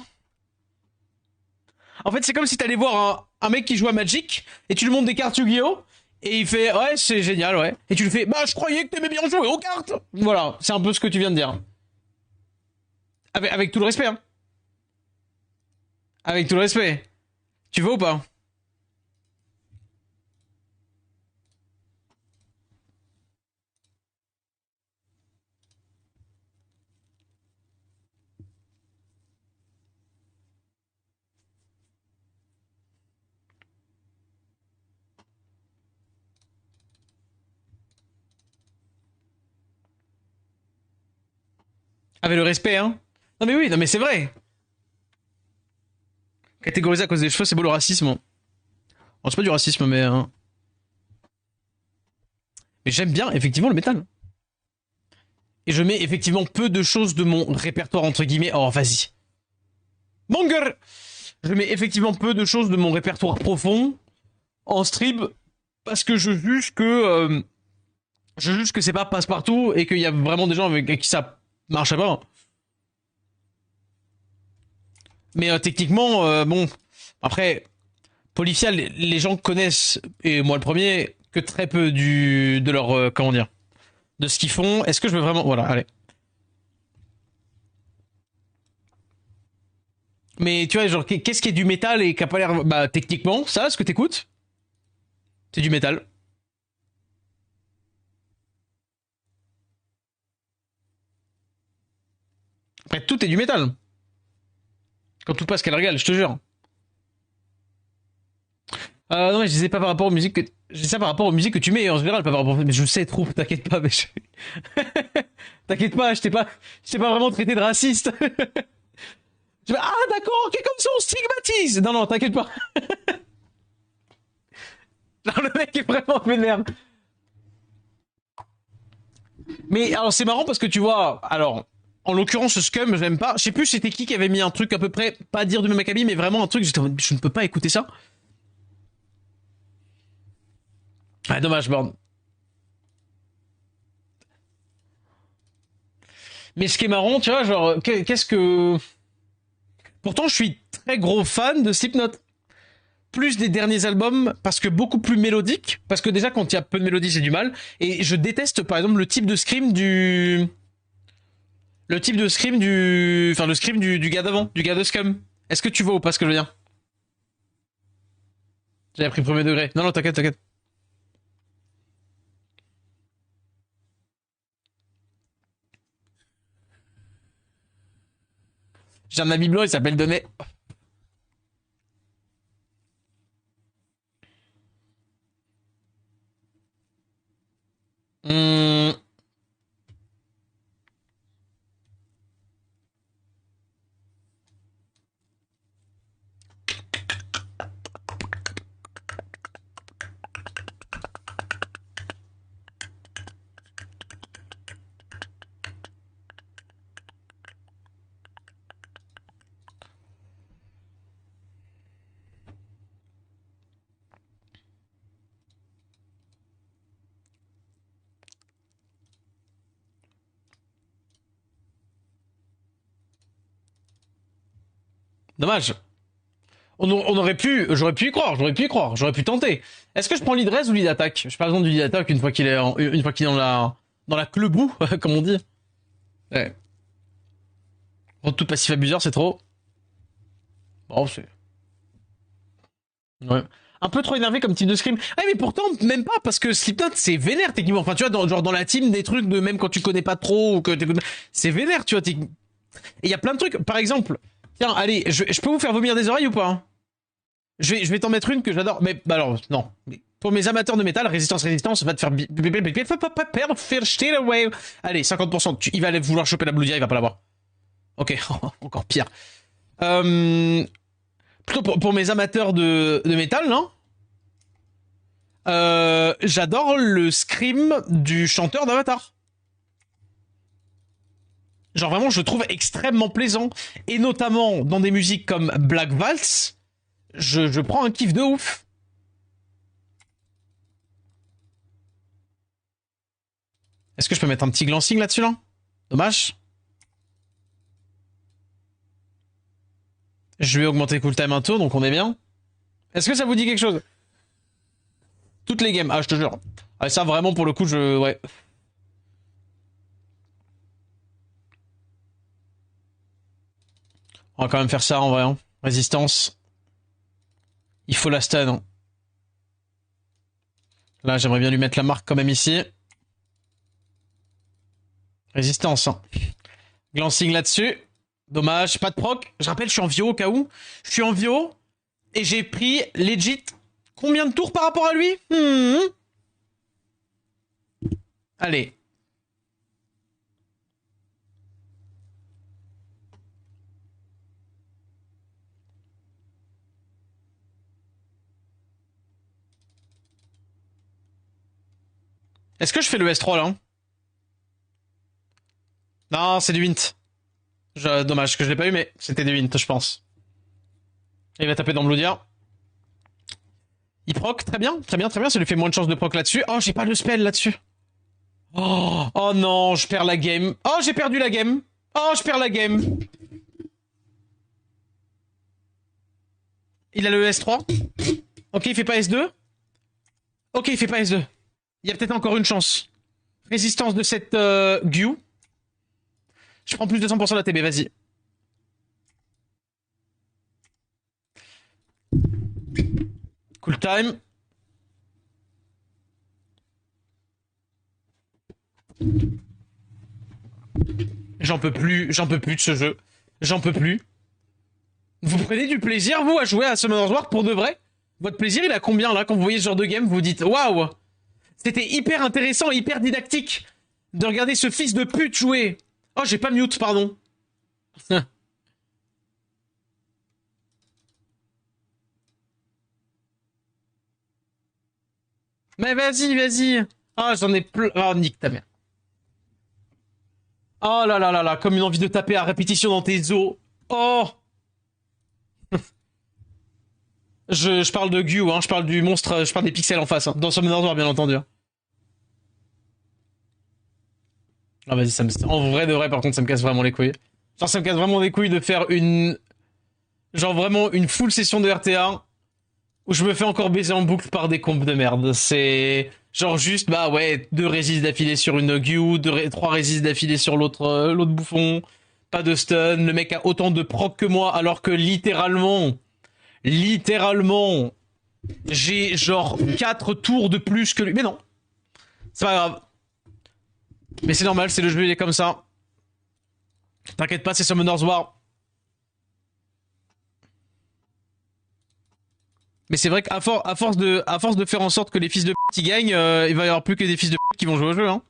En fait, c'est comme si t'allais voir un mec qui joue à Magic et tu lui montres des cartes Yu-Gi-Oh! Et il fait ouais, c'est génial, ouais. Et tu lui fais bah, je croyais que t'aimais bien jouer aux cartes! Voilà, c'est un peu ce que tu viens de dire. Avec tout le respect, hein. Avec tout le respect. Tu veux ou pas? Avec le respect, hein. Non mais oui, non mais c'est vrai. Catégoriser à cause des cheveux, c'est beau le racisme. Bon, c'est pas du racisme, mais... Mais j'aime bien, effectivement, le métal. Et je mets effectivement peu de choses de mon répertoire, entre guillemets... Oh, vas-y. Monger! Je mets effectivement peu de choses de mon répertoire profond en stream parce que je juge que c'est pas passe-partout et qu'il y a vraiment des gens avec qui ça marche pas. Mais techniquement, bon, après, Polyphia, les gens connaissent, et moi le premier, que très peu de leur, comment dire, de ce qu'ils font. Est-ce que je veux vraiment... Voilà, allez. Mais tu vois, genre, qu'est-ce qui est du métal et qui a pas l'air... Bah, techniquement, ça, ce que t'écoutes, c'est du métal. Après, tout est du métal. Quand tout passe qu'elle régale, je te jure. Non mais je disais pas par rapport aux musiques que... Je dis ça par rapport aux musiques que tu mets en général, pas par rapport... Mais je sais trop, t'inquiète pas, mais t'inquiète pas, je t'ai pas vraiment traité de raciste. Ah d'accord, ok, comme ça on stigmatise. Non, t'inquiète pas. Genre, le mec est vraiment vénère. Mais alors c'est marrant parce que tu vois, alors... En l'occurrence, ce scum, je l'aime pas. Je sais plus c'était qui avait mis un truc à peu près, pas dire de même acabit, mais vraiment un truc, je ne peux pas écouter ça. Ah, dommage, Born. Mais ce qui est marrant, tu vois, genre, qu'est-ce que... Pourtant, je suis très gros fan de Slipknot. Plus des derniers albums, parce que beaucoup plus mélodique. Parce que déjà, quand il y a peu de mélodie, j'ai du mal. Et je déteste, par exemple, le type de scream du... Le type de scream du... Enfin, le scream du gars d'avant, du gars de Scum. Est-ce que tu vois ou pas ce que je veux dire? J'ai appris premier degré. Non, t'inquiète, t'inquiète. J'ai un ami blanc, il s'appelle Donnet. Hum... Dommage. On aurait pu, j'aurais pu y croire, j'aurais pu tenter. Est-ce que je prends lead res ou lead attack? Je parle du lead attack une fois qu'il est, une fois qu'il est dans la cleboue, comme on dit. Ouais. Bon, tout passif abuseur, c'est trop. Bon, c'est... Ouais. Un peu trop énervé comme type de scream. Ah, mais pourtant, même pas, parce que Slipknot, c'est vénère, techniquement. Enfin, tu vois, genre dans la team, des trucs de même quand tu connais pas trop, ou que c'est vénère, tu vois. Et il y a plein de trucs. Par exemple, tiens, allez, je peux vous faire vomir des oreilles ou pas, hein? Je vais t'en mettre une que j'adore. Mais, bah alors, non. Mais pour mes amateurs de métal, résistance, va te faire... Allez, 50%. Il va aller vouloir choper la Blue Dia, il va pas l'avoir. Ok, encore pire. Plutôt pour mes amateurs de métal, non? J'adore le scream du chanteur d'Avatar. Genre vraiment, je le trouve extrêmement plaisant. Et notamment dans des musiques comme Black Waltz, je prends un kiff de ouf. Est-ce que je peux mettre un petit glancing là-dessus, là? Dommage. Je vais augmenter cool time un tour, donc on est bien. Est-ce que ça vous dit quelque chose? Toutes les games, ah je te jure. Ah, ça vraiment pour le coup, ouais. On va quand même faire ça en vrai. Hein. Résistance. Il faut la stun. Hein. Là, j'aimerais bien lui mettre la marque quand même ici. Résistance. Hein. Glancing là-dessus. Dommage, pas de proc. Je rappelle, je suis en Vio au cas où. Je suis en Vio. Et j'ai pris legit combien de tours par rapport à lui? Allez. Est-ce que je fais le S3 là? Non, c'est du Wint. Dommage que je l'ai pas eu, mais c'était du Wint, je pense. Il va taper dans Blue Dia. Il proc, très bien, très bien, très bien. Ça lui fait moins de chance de proc là-dessus. Oh, j'ai pas le spell là-dessus. Oh non, je perds la game. Oh, j'ai perdu la game. Oh, je perds la game. Il a le S3. Ok, il fait pas S2. Ok, il fait pas S2. Il y a peut-être encore une chance. Résistance de cette Gu. Je prends plus de 100% de la TB, vas-y. Cool time. J'en peux plus de ce jeu. J'en peux plus. Vous prenez du plaisir, vous, à jouer à Summoner's War pour de vrai? Votre plaisir, il a combien là quand vous voyez ce genre de game? Vous vous dites waouh, c'était hyper intéressant, hyper didactique de regarder ce fils de pute jouer. Oh, j'ai pas mute, pardon. Mais vas-y, vas-y. Ah, j'en ai plein. Oh, nique ta mère. Oh là là là là, comme une envie de taper à répétition dans tes os. Oh. Je parle de Gu, hein, je parle du monstre, je parle des pixels en face, hein, dans Summoner's War bien entendu. Ah vas-y, en vrai de vrai par contre ça me casse vraiment les couilles. Genre ça me casse vraiment les couilles de faire une... Genre vraiment une full session de RTA où je me fais encore baiser en boucle par des compes de merde. C'est... Genre juste, bah ouais, 2 résistes d'affilée sur une Gu, 3 résistes d'affilée sur l'autre l'autre bouffon, pas de stun, le mec a autant de proc que moi alors que littéralement, j'ai genre 4 tours de plus que lui. Mais non, c'est pas grave. Mais c'est normal, c'est le jeu, il est comme ça. T'inquiète pas, c'est Summoner's War. Mais c'est vrai qu'à force de faire en sorte que les fils de pute gagnent, il va y avoir plus que des fils de pute qui vont jouer au jeu. Hein.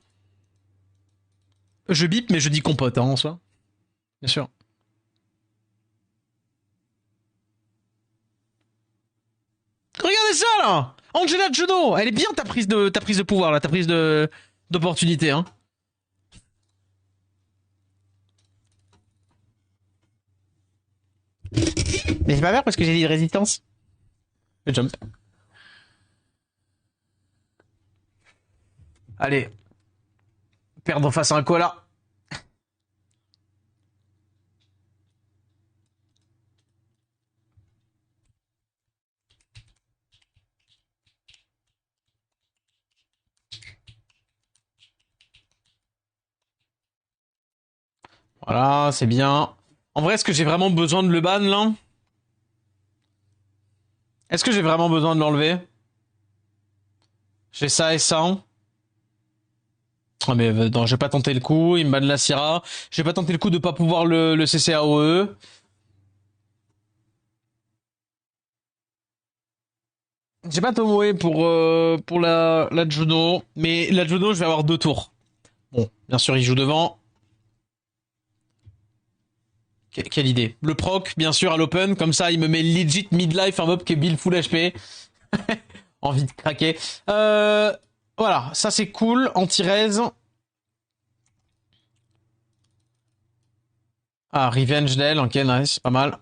Je bip, mais je dis compote hein, en soi. Bien sûr. Regardez ça là, Angela Juno, elle est bien ta prise de pouvoir là, ta prise d'opportunité hein. Mais c'est pas vrai parce que j'ai dit résistance. Le jump. Allez. Perdre face à un koala. Voilà, c'est bien. En vrai, est-ce que j'ai vraiment besoin de le ban, là? Est-ce que j'ai vraiment besoin de l'enlever? J'ai ça et ça. Oh mais non, j'ai pas tenté le coup, il me banne la Syrah. J'ai pas tenté le coup de pas pouvoir le CCAOE. J'ai pas Tomoe pour la Juno, mais la Juno, je vais avoir 2 tours. Bon, bien sûr, il joue devant. Quelle idée. Le proc, bien sûr, à l'open, comme ça, il me met legit midlife, un mob qui est build full HP. Envie de craquer. Voilà, ça c'est cool, anti-raise. Ah, Revenge d'elle, ok, nice, pas mal.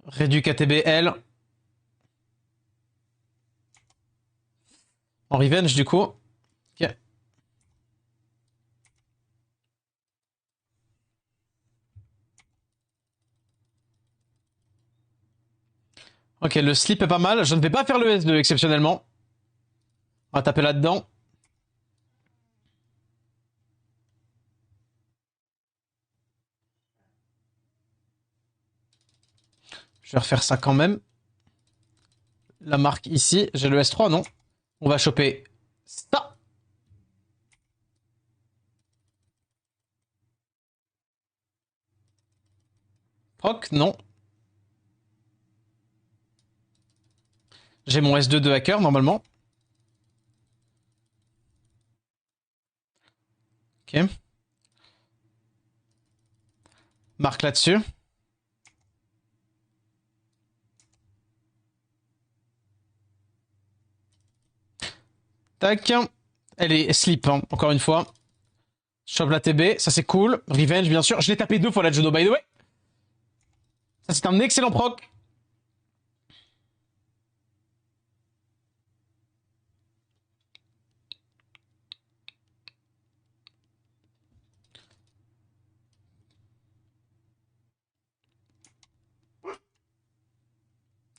Réduit KTB, en Revenge, du coup. Ok. Ok, le slip est pas mal. Je ne vais pas faire le S2 exceptionnellement. On va taper là-dedans. Je vais refaire ça quand même. La marque ici. J'ai le S3, non? On va choper ça. Proc, non. J'ai mon S2 de hacker normalement. Ok. Marque là-dessus. Tac. Elle est slip, hein, encore une fois. Chope la TB, ça c'est cool. Revenge, bien sûr. Je l'ai tapé 2 fois la Judo, by the way. Ça c'est un excellent proc.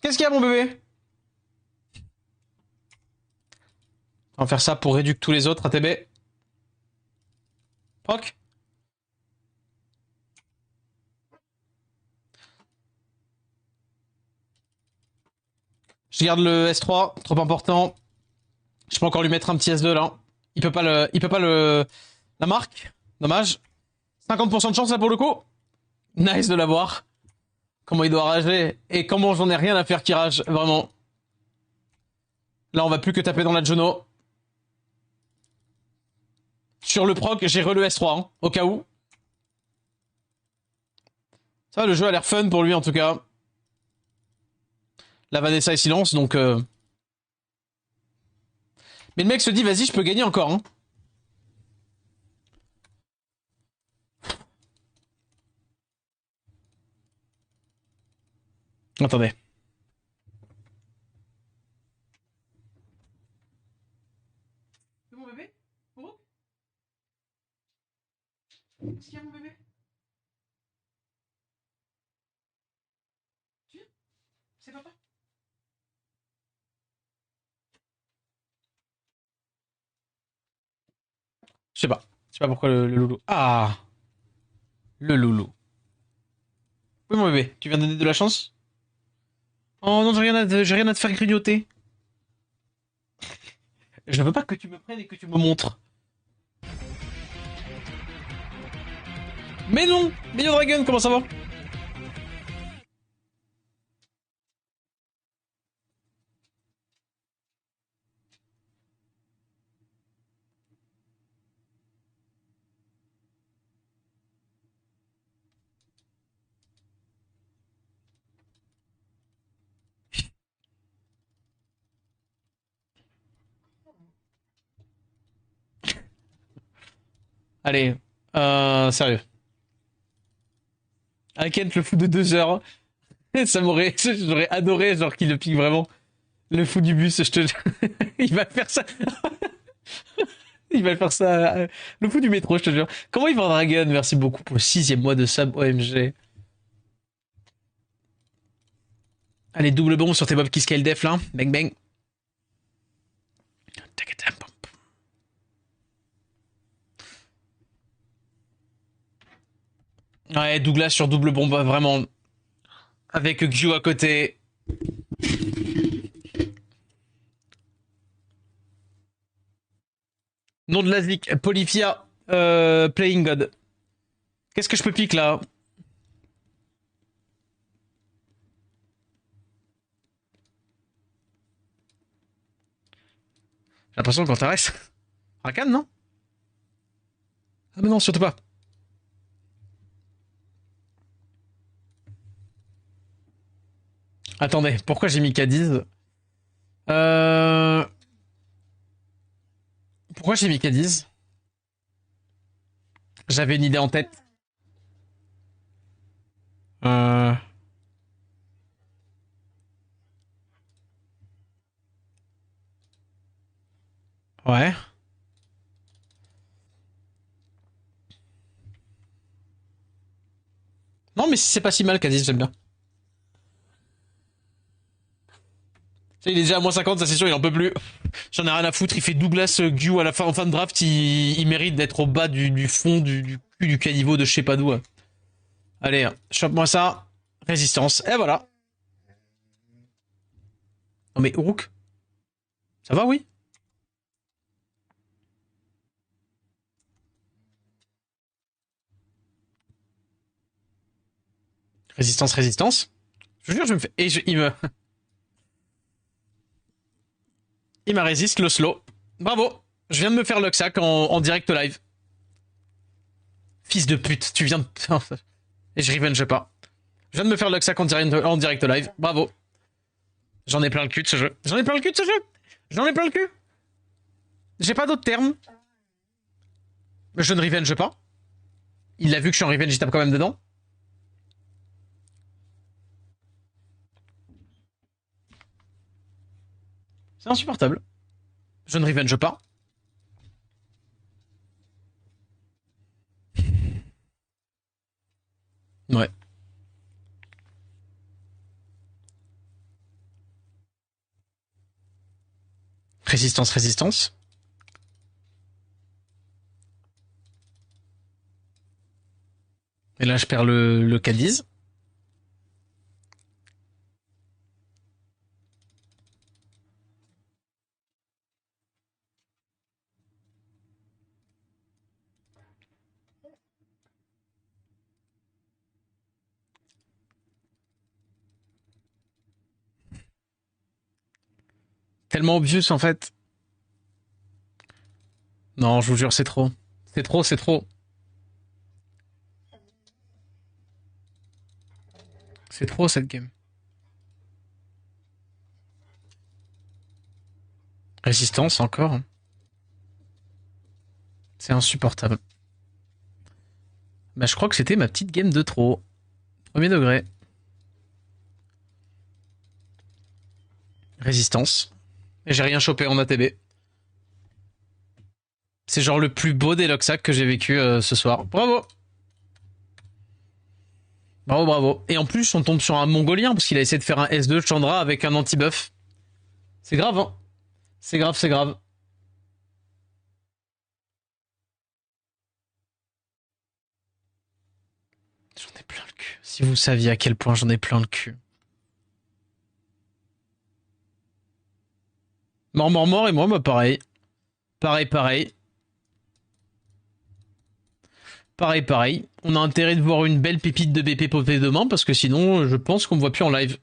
Qu'est-ce qu'il y a, mon bébé? On va faire ça pour réduire tous les autres, ATB. Proc. Je garde le S3, trop important. Je peux encore lui mettre un petit S2 là. Il peut pas la marque. Dommage. 50% de chance là pour le coup. Nice de l'avoir. Comment il doit rager. Et comment j'en ai rien à faire qu'il rage. Vraiment. Là, on va plus que taper dans la Jono. Sur le proc, j'ai re le S3, hein, au cas où. Ça, le jeu a l'air fun pour lui, en tout cas. La Vanessa est silence, donc... Mais le mec se dit, vas-y, je peux gagner encore, hein. Attendez. C'est mon bébé? Oh, qu'est-ce qu'il y a, mon bébé? C'est papa? Je sais pas. Je sais pas pourquoi le loulou. Ah! Le loulou. Oui, mon bébé, tu viens de donner de la chance? Oh non, j'ai rien à te faire grignoter. Je veux pas que tu me prennes et que tu me montres. Mais non! Mignon Dragon, comment ça va? Allez, sérieux. Un Kent le fou de 2 heures. Ça m'aurait, j'aurais adoré, genre qu'il le pique vraiment. Le fou du bus, je te il va faire ça. Il va faire ça. Le fou du métro, je te jure. Comment il va Dragon? Merci beaucoup pour le 6e mois de sub OMG. Allez, double bombe sur tes mobs qui scale def là. Bang bang. Ouais, Douglas sur double bombe, vraiment. Avec Gyu à côté. Nom de la zik, Polyphia, Playing God. Qu'est-ce que je peux pique là? J'ai l'impression qu'on t'arrête. Rakan, non? Ah mais non, surtout pas. Attendez, pourquoi j'ai mis Cadiz? Pourquoi j'ai mis Cadiz? J'avais une idée en tête. Euh... Ouais. Non mais c'est pas si mal Cadiz, j'aime bien. Il est déjà à moins 50, ça c'est sûr, il en peut plus. J'en ai rien à foutre, il fait Douglas Gyu à la fin, en fin de draft, il mérite d'être au bas du fond du cul du caniveau de je sais pas d'où. Allez, chope-moi ça. Résistance, et voilà. Non mais Uruk, ça va, oui? Résistance, résistance. Je vous jure, je me fais... Et il m'a résiste le slow. Bravo. Je viens de me faire Luxac en direct live. Fils de pute, tu viens de... Et je revenge pas. Je viens de me faire Luxac en direct live. Bravo. J'en ai plein le cul de ce jeu. J'en ai plein le cul de ce jeu. J'en ai plein le cul. J'ai pas d'autres termes. Je ne revenge pas. Il a vu que je suis en revenge, il tape quand même dedans. C'est insupportable. Je ne revenge pas. Ouais. Résistance, résistance. Et là, je perds le Cadiz. tellement obvious en fait. Non, je vous jure, c'est trop. C'est trop, c'est trop. C'est trop cette game. Résistance encore. C'est insupportable. Bah je crois que c'était ma petite game de trop. Premier degré. Résistance. Et j'ai rien chopé en ATB. C'est genre le plus beau des Loxac que j'ai vécu ce soir. Bravo. Bravo, bravo. Et en plus, on tombe sur un mongolien parce qu'il a essayé de faire un S2 Chandra avec un anti-buff. C'est grave, hein. C'est grave, c'est grave. J'en ai plein le cul. Si vous saviez à quel point j'en ai plein le cul. Mort, mort, mort, et moi, bah pareil. Pareil, pareil. Pareil, pareil. On a intérêt de voir une belle pépite de BP popée demain, parce que sinon, je pense qu'on me voit plus en live.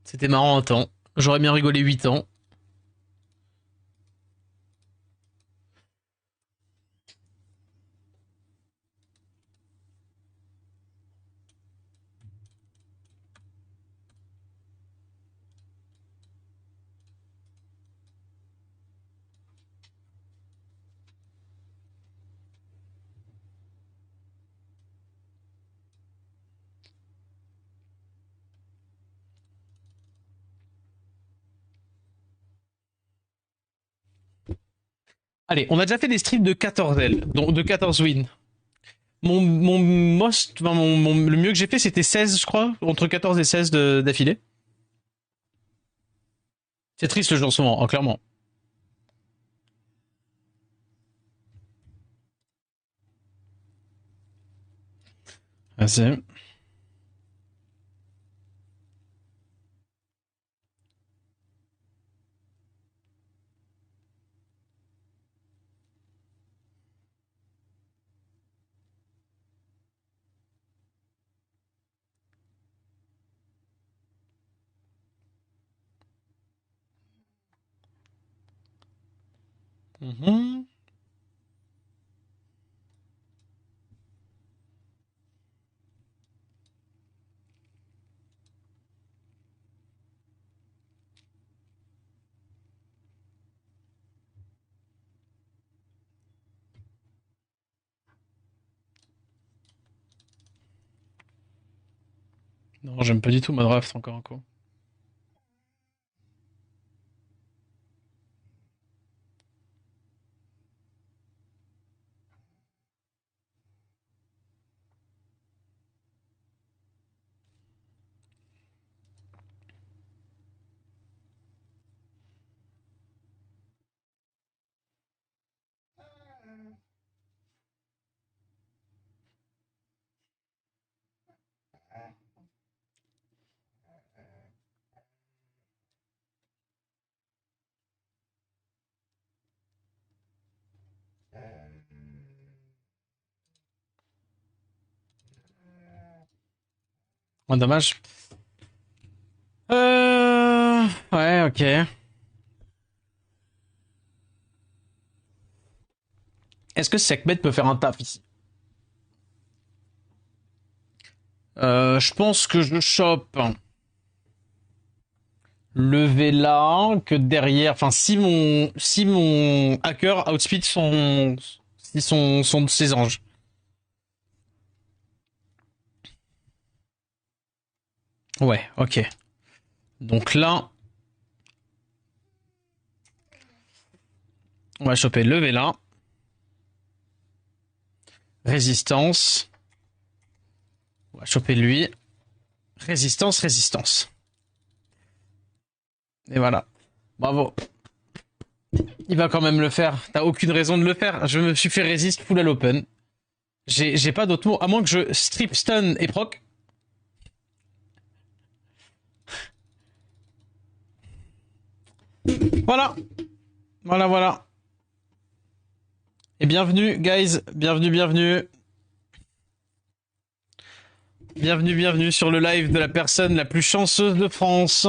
C'était marrant un temps. J'aurais bien rigolé 8 ans. Allez, on a déjà fait des streams de 14 L, donc de 14 wins. Mon most, enfin, le mieux que j'ai fait, c'était 16, je crois, entre 14 et 16 d'affilée. C'est triste le jeu en ce moment, hein, clairement. Vas-y. Mhm. Non, j'aime pas du tout ma draft encore un coup. Ouais, dommage. Ouais, ok. Est-ce que Sekhmet peut faire un taf ici? Je pense que je chope le Vela, que derrière, enfin si mon hacker outspeed ses anges. Ouais, ok. Donc là, on va choper le Vela. Résistance. On va choper lui. Résistance, résistance. Et voilà. Bravo. Il va quand même le faire. T'as aucune raison de le faire. Je me suis fait résiste full à l'open. J'ai pas d'autre mot, à moins que je strip, stun et proc. Voilà. Voilà, voilà. Et bienvenue, guys. Bienvenue, bienvenue. Bienvenue, bienvenue sur le live de la personne la plus chanceuse de France.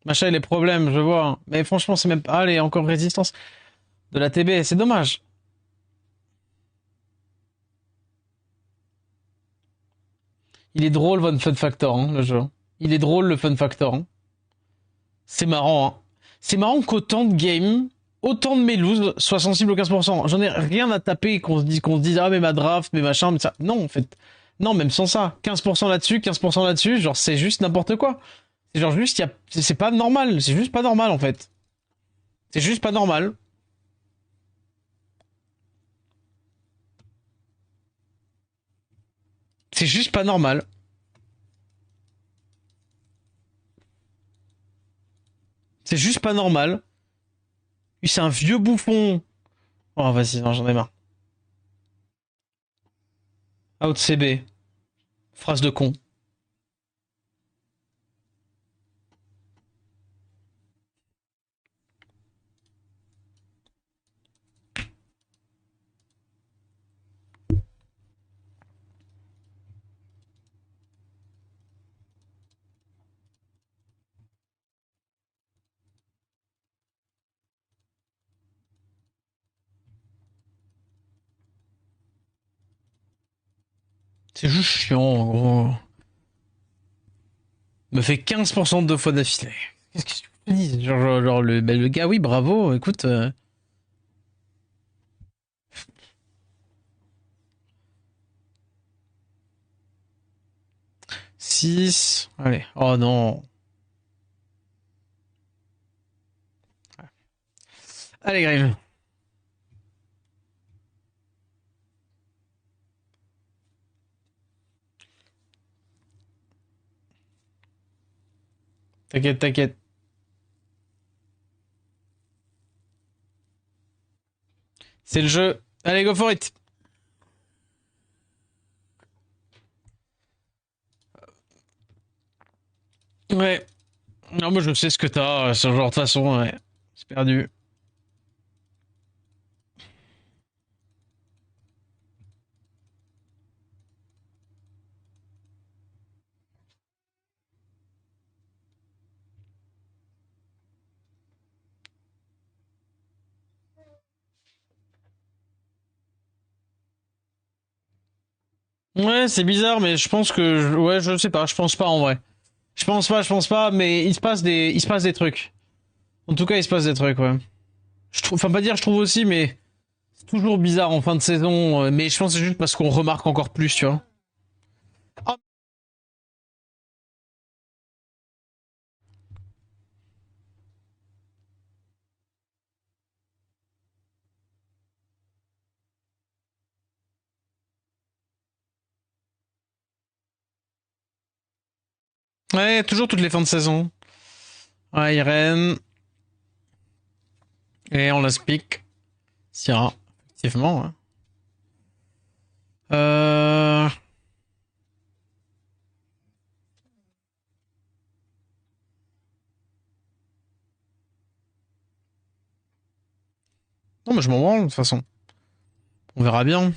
Machin, les problèmes, je vois. Mais franchement, c'est même pas... Allez, encore résistance de la TB, c'est dommage. Il est drôle, Von Fun Factor, hein, le jeu. Il est drôle, le Fun Factor. Hein. C'est marrant, hein. C'est marrant qu'autant de games, autant de mes loses soient sensibles au 15%. J'en ai rien à taper qu'on se dise, ah, mais ma draft, mais machin, mais ça. Non, en fait. Non, même sans ça. 15% là-dessus, 15% là-dessus, genre, c'est juste n'importe quoi. C'est genre juste, c'est pas normal. C'est juste pas normal, en fait. C'est juste pas normal. C'est juste pas normal. C'est juste pas normal. Lui, c'est un vieux bouffon. Oh, vas-y, non, j'en ai marre. Out CB. Phrase de con. C'est juste chiant, en gros. Me fait 15% de 2 fois d'affilée. Qu'est-ce que tu veux dire? Genre le gars, oui, bravo, écoute. 6. Allez. Oh non. Allez, Grave. T'inquiète, t'inquiète. C'est le jeu. Allez, go for it. Ouais. Non, moi je sais ce que t'as, ce genre de façon, ouais. C'est perdu. Ouais, c'est bizarre, mais je pense que... Ouais, je sais pas, je pense pas en vrai. Je pense pas, mais il se passe des trucs. En tout cas, il se passe des trucs, ouais. Je trouve... Enfin, pas dire je trouve aussi, mais... C'est toujours bizarre en fin de saison, mais je pense que c'est juste parce qu'on remarque encore plus, tu vois. Ah. Ouais, toujours toutes les fins de saison. Ouais, Irène. Et on la speak. Syrah. Effectivement, ouais. Euh... Non, mais je m'en branle, de toute façon. On verra bien.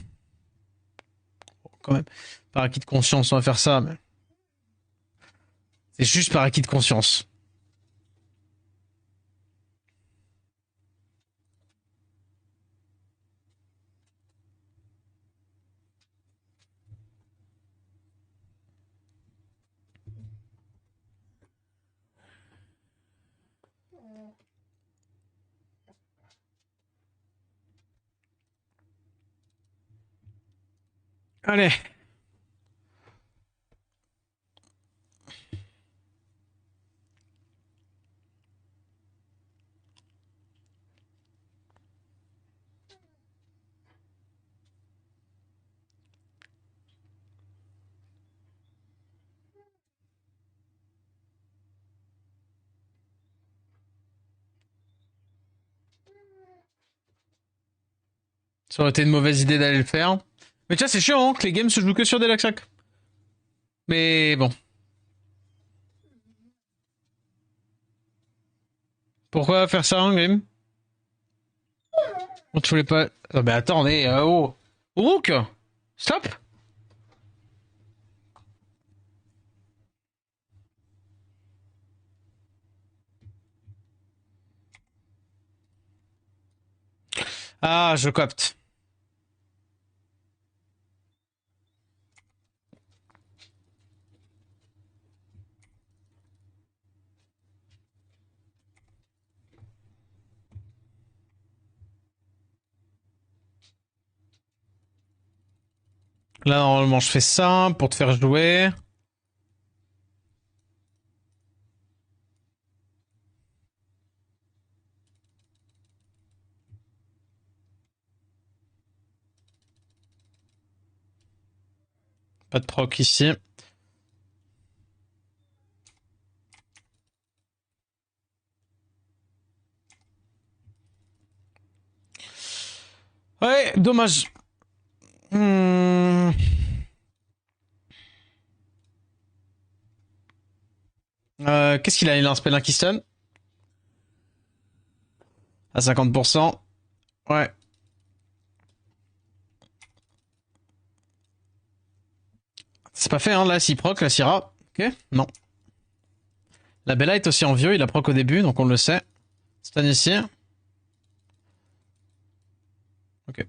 Quand même. Par acquis de conscience, on va faire ça, mais... C'est juste par acquis de conscience. Allez. Ça aurait été une mauvaise idée d'aller le faire. Mais tu vois, c'est chiant hein, que les games se jouent que sur des Laxac. Mais bon. Pourquoi faire ça en game? On te voulait pas... Ah bah attendez, oh. Rook. Stop. Ah, je capte. Là, normalement, je fais ça pour te faire jouer. Pas de proc ici. Ouais, dommage. Qu'est-ce qu'il a? Il a un spell un stun. À 50%. Ouais. C'est pas fait, hein, là, s'il proc, la Syrah. Ok, non. La Bella est aussi en vieux, il a proc au début, donc on le sait. Stun ici. Ok.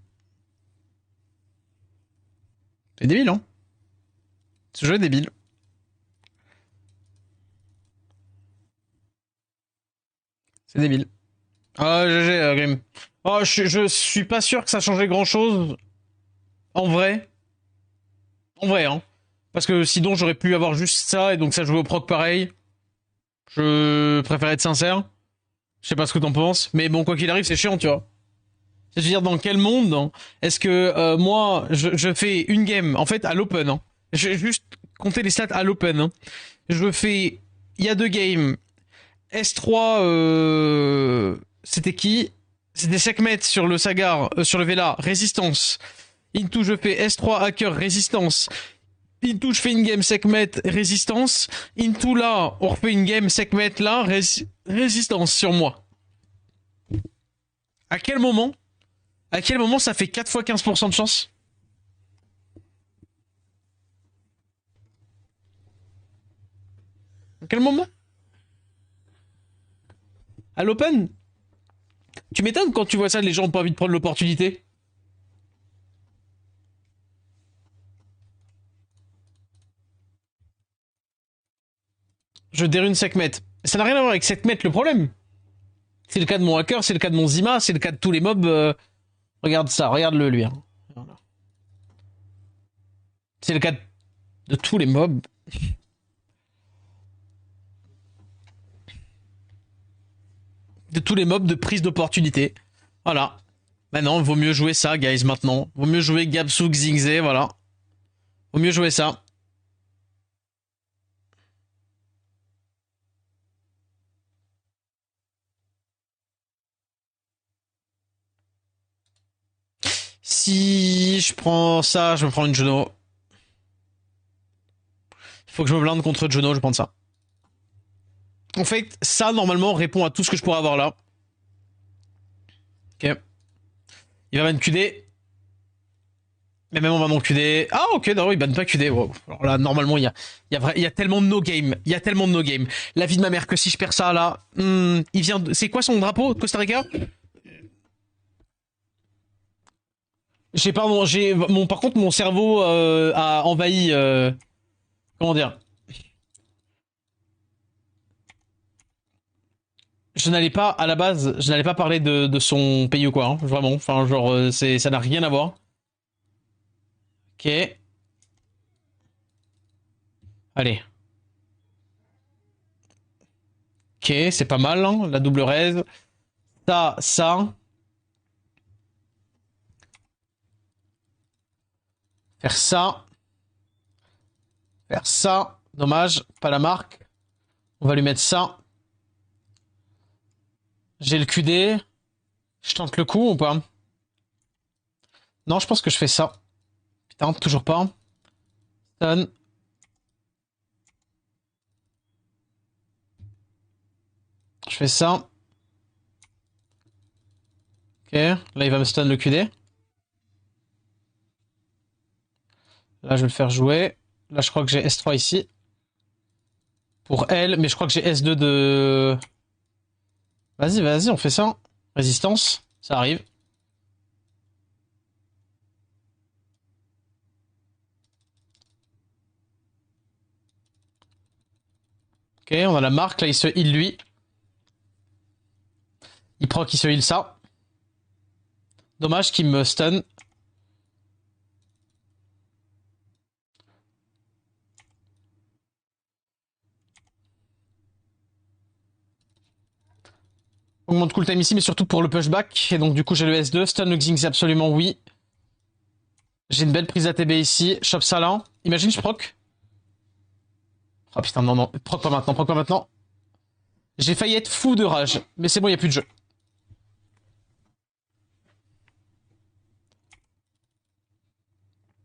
C'est débile, hein. Ce jeu est débile. C'est débile. Ah, GG, Grim. Oh, je suis pas sûr que ça changeait grand chose. En vrai. En vrai, hein. Parce que sinon, j'aurais pu avoir juste ça et donc ça jouait au proc pareil. Je préfère être sincère. Je sais pas ce que t'en penses. Mais bon, quoi qu'il arrive, c'est chiant, tu vois. Je veux dire, dans quel monde hein, est-ce que moi, je fais une game, en fait, à l'open. Hein. Je vais juste compter les stats à l'open. Hein. Je fais... Il y a 2 games. S3, c'était qui? C'était Sekhmet sur le Sagar, sur le Vela, résistance. Into, je fais S3 hacker, résistance. Into, je fais une game Sekhmet, résistance. Into, là, on refait une game Sekhmet, là, résistance sur moi. À quel moment ça fait 4 fois 15% de chance? À quel moment? À l'open? Tu m'étonnes quand tu vois ça, les gens ont pas envie de prendre l'opportunité. Je dérune Sekhmet. Ça n'a rien à voir avec Sekhmet le problème. C'est le cas de mon hacker, c'est le cas de mon Zima, c'est le cas de tous les mobs. Regarde ça, regarde-le lui. Hein. Voilà. C'est le cas de tous les mobs. De tous les mobs de prise d'opportunité. Voilà. Maintenant, vaut mieux jouer ça, guys, maintenant. Vaut mieux jouer Gabsou, Xingze, voilà. Vaut mieux jouer ça. Si je prends ça, je me prends une Juno. Il faut que je me blinde contre Juno, je vais prendre ça. En fait, ça, normalement, répond à tout ce que je pourrais avoir là. Ok. Il va ban QD. Mais même on va non QD. Ah, ok, non, il banne pas QD. Wow. Alors là, normalement, il y a tellement de no-game. Il y a tellement de no-game. La vie de ma mère que si je perds ça, là... il vient de... C'est quoi son drapeau, Costa Rica? Pardon, par contre, mon cerveau a envahi... comment dire? Je n'allais pas, à la base, je n'allais pas parler de son pays ou quoi, hein, vraiment. Enfin, genre, ça n'a rien à voir. Ok. Allez. Ok, c'est pas mal, hein, la double raise. Ça. Faire ça. Faire ça. Dommage, pas la marque. On va lui mettre ça. J'ai le QD. Je tente le coup ou pas? Non, je pense que je fais ça. Putain, toujours pas. Stun. Je fais ça. Ok, là il va me stun le QD. Là je vais le faire jouer. Là je crois que j'ai S3 ici. Pour elle, mais je crois que j'ai S2 de... Vas-y, vas-y, on fait ça. Résistance, ça arrive. Ok, on a la marque, là il se heal lui. Il proc, il se heal ça. Dommage qu'il me stun. Augmente cooltime ici, mais surtout pour le pushback. Et donc du coup j'ai le S2. Stun le Xing, c'est absolument oui. J'ai une belle prise ATB ici. Chop ça là. Imagine, je proc. Oh putain, non, non. Proc pas maintenant, proc pas maintenant. J'ai failli être fou de rage. Mais c'est bon, il n'y a plus de jeu.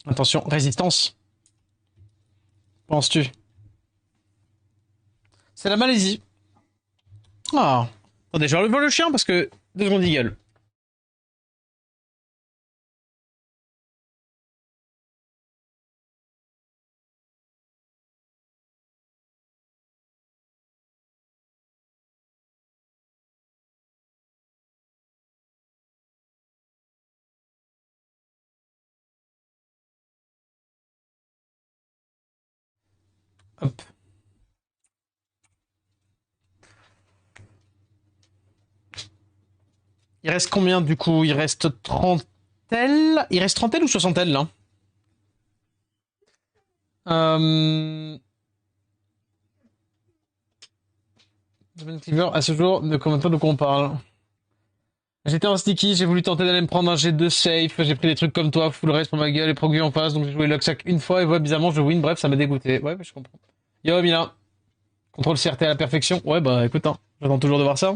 Attention, résistance. Penses-tu? C'est la Malaisie. Ah. Attendez, je vais relever le chien parce que... 2 secondes d'eagle. Hop. Il reste combien du coup? Il reste 30 elles. Il reste 30 elles ou 60 elles là? Cleaver, à ce jour, de combien de temps de quoi on parle? J'étais en sticky, j'ai voulu tenter d'aller me prendre un G2 safe, j'ai pris des trucs comme toi, full rest pour ma gueule et progu en face, donc j'ai joué Luxac une fois et voilà, bizarrement je win, bref, ça m'a dégoûté. Ouais, je comprends. Yo Mila, contrôle CRT à la perfection. Ouais, bah écoute, hein, j'attends toujours de voir ça.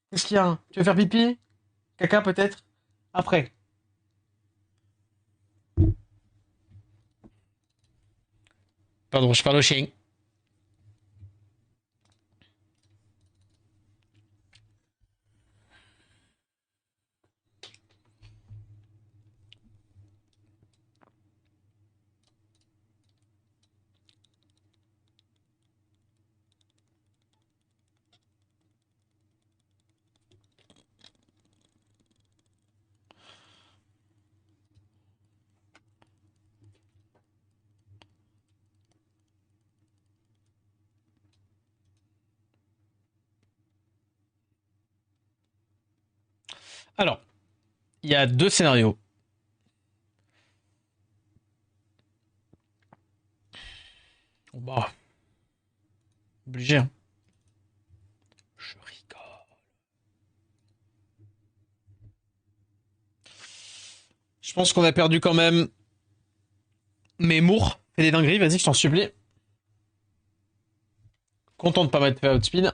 Qu'est-ce qu'il y a? Tu veux faire pipi? Caca peut-être? Après. Pardon, je parle au chien. Alors, il y a 2 scénarios. Oh bah. Obligé, hein. Je rigole. Je pense qu'on a perdu quand même. Mais Moore, fais des dingueries, vas-y, je t'en supplie. Content de pas m'être fait outspeed.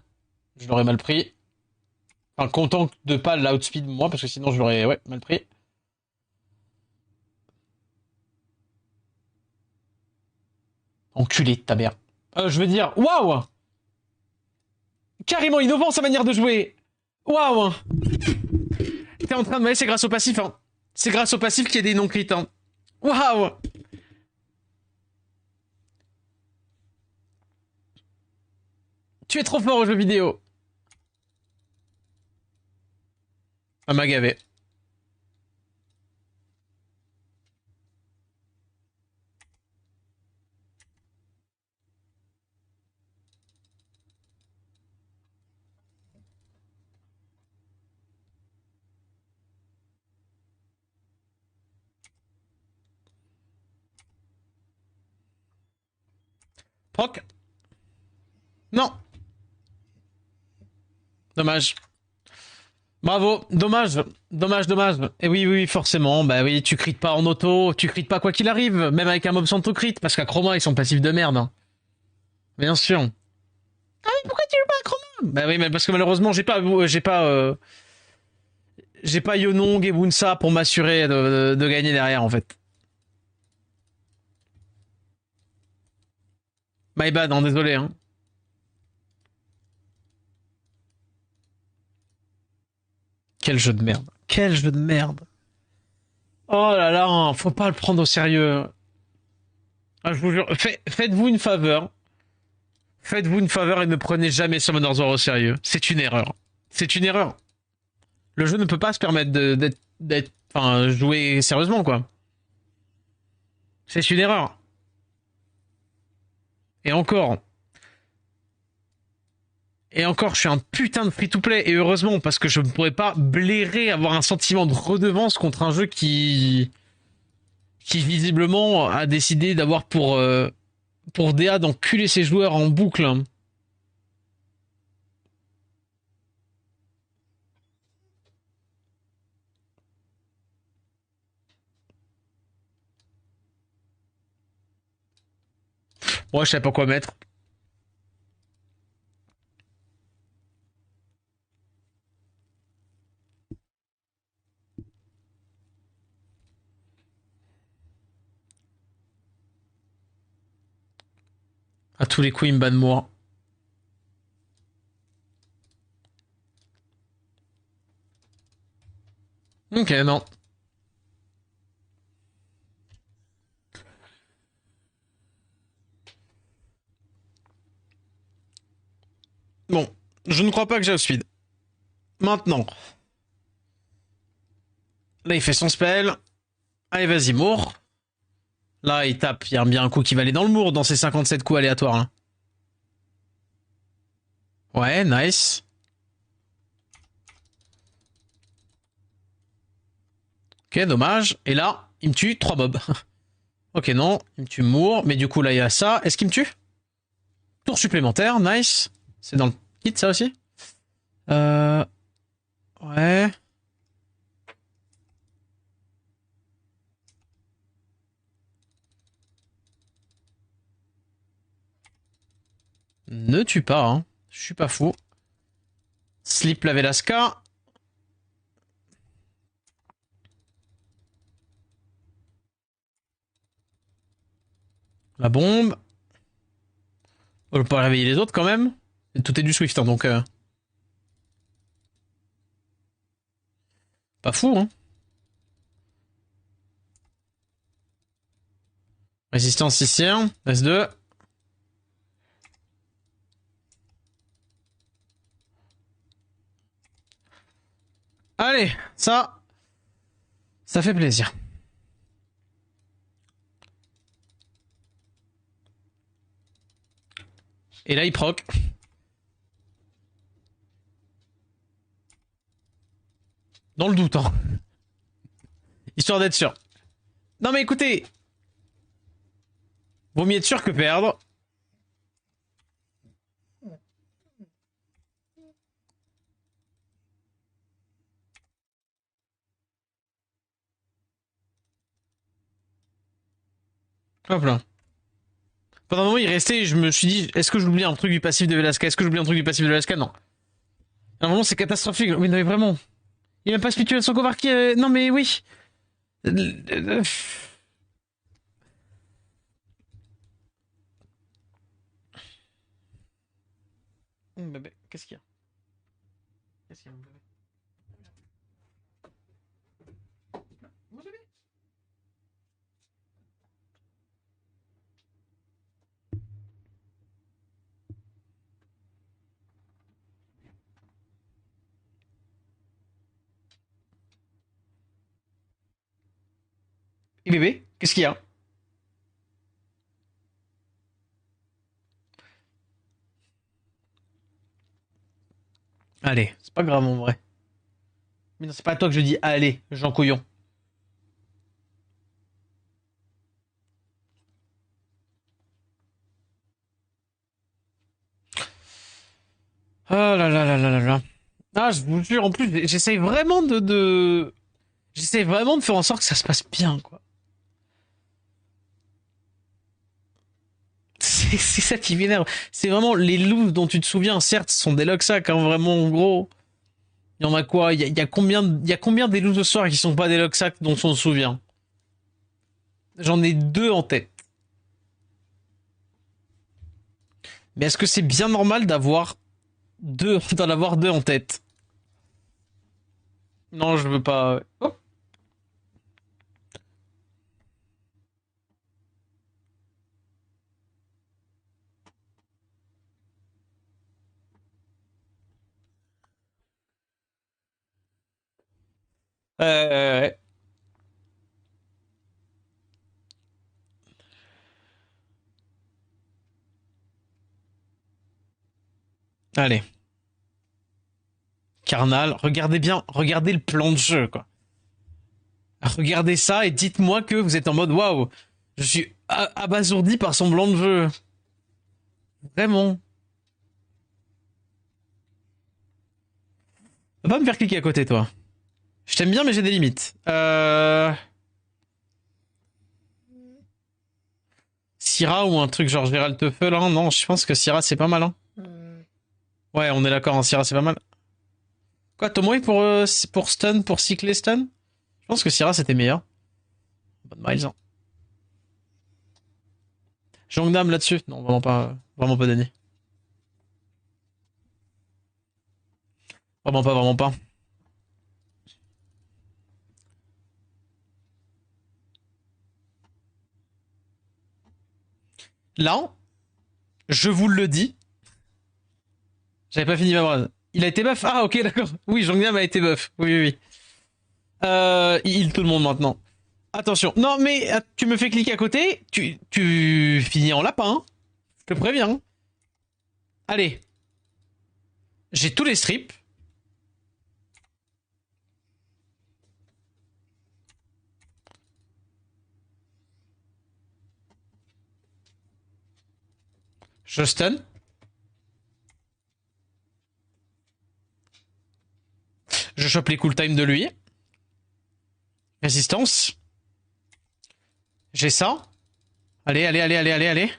Je l'aurais mal pris. Enfin, content de pas l'outspeed moi, parce que sinon je l'aurais mal pris. Enculé de ta mère. Je veux dire, waouh! Carrément innovant sa manière de jouer! Waouh! T'es en train de... Ouais, c'est grâce au passif, hein. C'est grâce au passif qu'il y a des non-crits, hein. Waouh! Tu es trop fort aux jeux vidéo. Ça m'a gavé. Proc. Non. Dommage. Bravo, dommage, dommage. Et oui, forcément, bah oui, tu crites pas en auto, tu crites pas quoi qu'il arrive, même avec un mob sans crit, parce qu'à Chroma, ils sont passifs de merde. Hein. Bien sûr. Ah mais pourquoi tu joues pas à Chroma? Bah oui, mais parce que malheureusement, j'ai pas J'ai pas Yonong et Bunsa pour m'assurer de gagner derrière, en fait. My bad, hein, désolé. Hein. Quel jeu de merde. Quel jeu de merde. Oh là là, hein, faut pas le prendre au sérieux. Ah, je vous jure, faites-vous une faveur. Faites-vous une faveur et ne prenez jamais Summoners War au sérieux. C'est une erreur. C'est une erreur. Le jeu ne peut pas se permettre enfin, jouer sérieusement, quoi. C'est une erreur. Et encore. Et encore, je suis un putain de free-to-play. Et heureusement, parce que je ne pourrais pas blairer, avoir un sentiment de redevance contre un jeu qui visiblement a décidé d'avoir pour DA d'enculer ses joueurs en boucle. Hein. Ouais, je sais pas quoi mettre. À tous les coups, il me banne moi. Ok, non. Bon, je ne crois pas que j'ai speed. Maintenant. Là, il fait son spell. Allez, vas-y, mour. Là, il tape. Il y a bien un coup qui va aller dans le mour dans ces 57 coups aléatoires. Hein. Ouais, nice. Ok, dommage. Et là, il me tue 3 mobs. Ok, non. Il me tue mour. Mais du coup, là, il y a ça. Est-ce qu'il me tue? Tour supplémentaire. Nice. C'est dans le kit, ça aussi? Ouais. Ne tue pas, hein. Je suis pas fou. Slip la Velasca. La bombe. On peut pas réveiller les autres quand même. Tout est du Swift, hein, donc... Pas fou, hein. Résistance ici, S2. Allez, ça fait plaisir. Et là, il proc. Dans le doute, hein. Histoire d'être sûr. Non mais écoutez. Vaut mieux être sûr que perdre. Hop là. Pendant un moment, il restait, je me suis dit, est-ce que j'oublie un truc du passif de Velasca? Est-ce que j'oublie un truc du passif de Velasca? Non. À un moment, c'est catastrophique. Oui, non, mais vraiment. Il n'a même pas spirituel son covar qui... Non, mais oui. Bébé, qu'est-ce qu'il y a? Qu'est-ce qu'il y a, mon bébé? Mon bébé? Et bébé, qu'est-ce qu'il y a? Allez, c'est pas grave en vrai. Mais non, c'est pas à toi que je dis allez, Jean Couillon. Ah là là là là là là. Ah, je vous jure, en plus, j'essaye vraiment J'essaye vraiment de faire en sorte que ça se passe bien, quoi. C'est ça qui m'énerve. C'est vraiment les looses dont tu te souviens, certes, ce sont des Luxac, hein, vraiment, en gros. Il y en a quoi? Il y a combien des loups ce soir qui sont pas des Loxac dont on se souvient? J'en ai 2 en tête. Mais est-ce que c'est bien normal d'avoir d'en avoir 2 en tête? Non, je veux pas. Oh. Euh... Allez. Carnal, regardez bien, regardez le plan de jeu, quoi. Regardez ça et dites-moi que vous êtes en mode waouh, je suis abasourdi par son plan de jeu. Vraiment. Va pas me faire cliquer à côté, toi. Je t'aime bien, mais j'ai des limites. Syrah ou un truc genre Gérald Teufel, hein? Non, je pense que Syrah c'est pas mal, hein. Ouais, on est d'accord, hein, Syrah c'est pas mal. Quoi, Tomoe pour stun, pour cycler stun? Je pense que Syrah c'était meilleur. Bonne Miles, hein. Jongnam là-dessus? Non, vraiment pas d'année. Vraiment pas, vraiment pas. Là, je vous le dis. J'avais pas fini ma phrase. Il a été buff? Ah, ok, d'accord. Oui, Jongnam a été buff. Oui, oui, oui. Il tout le monde maintenant. Attention. Non, mais tu me fais cliquer à côté, tu finis en lapin. Hein. Je te préviens. Allez. J'ai tous les strips. Je stun. Je chope les cool time de lui. Résistance. J'ai ça. Allez, allez, allez, allez, allez, allez.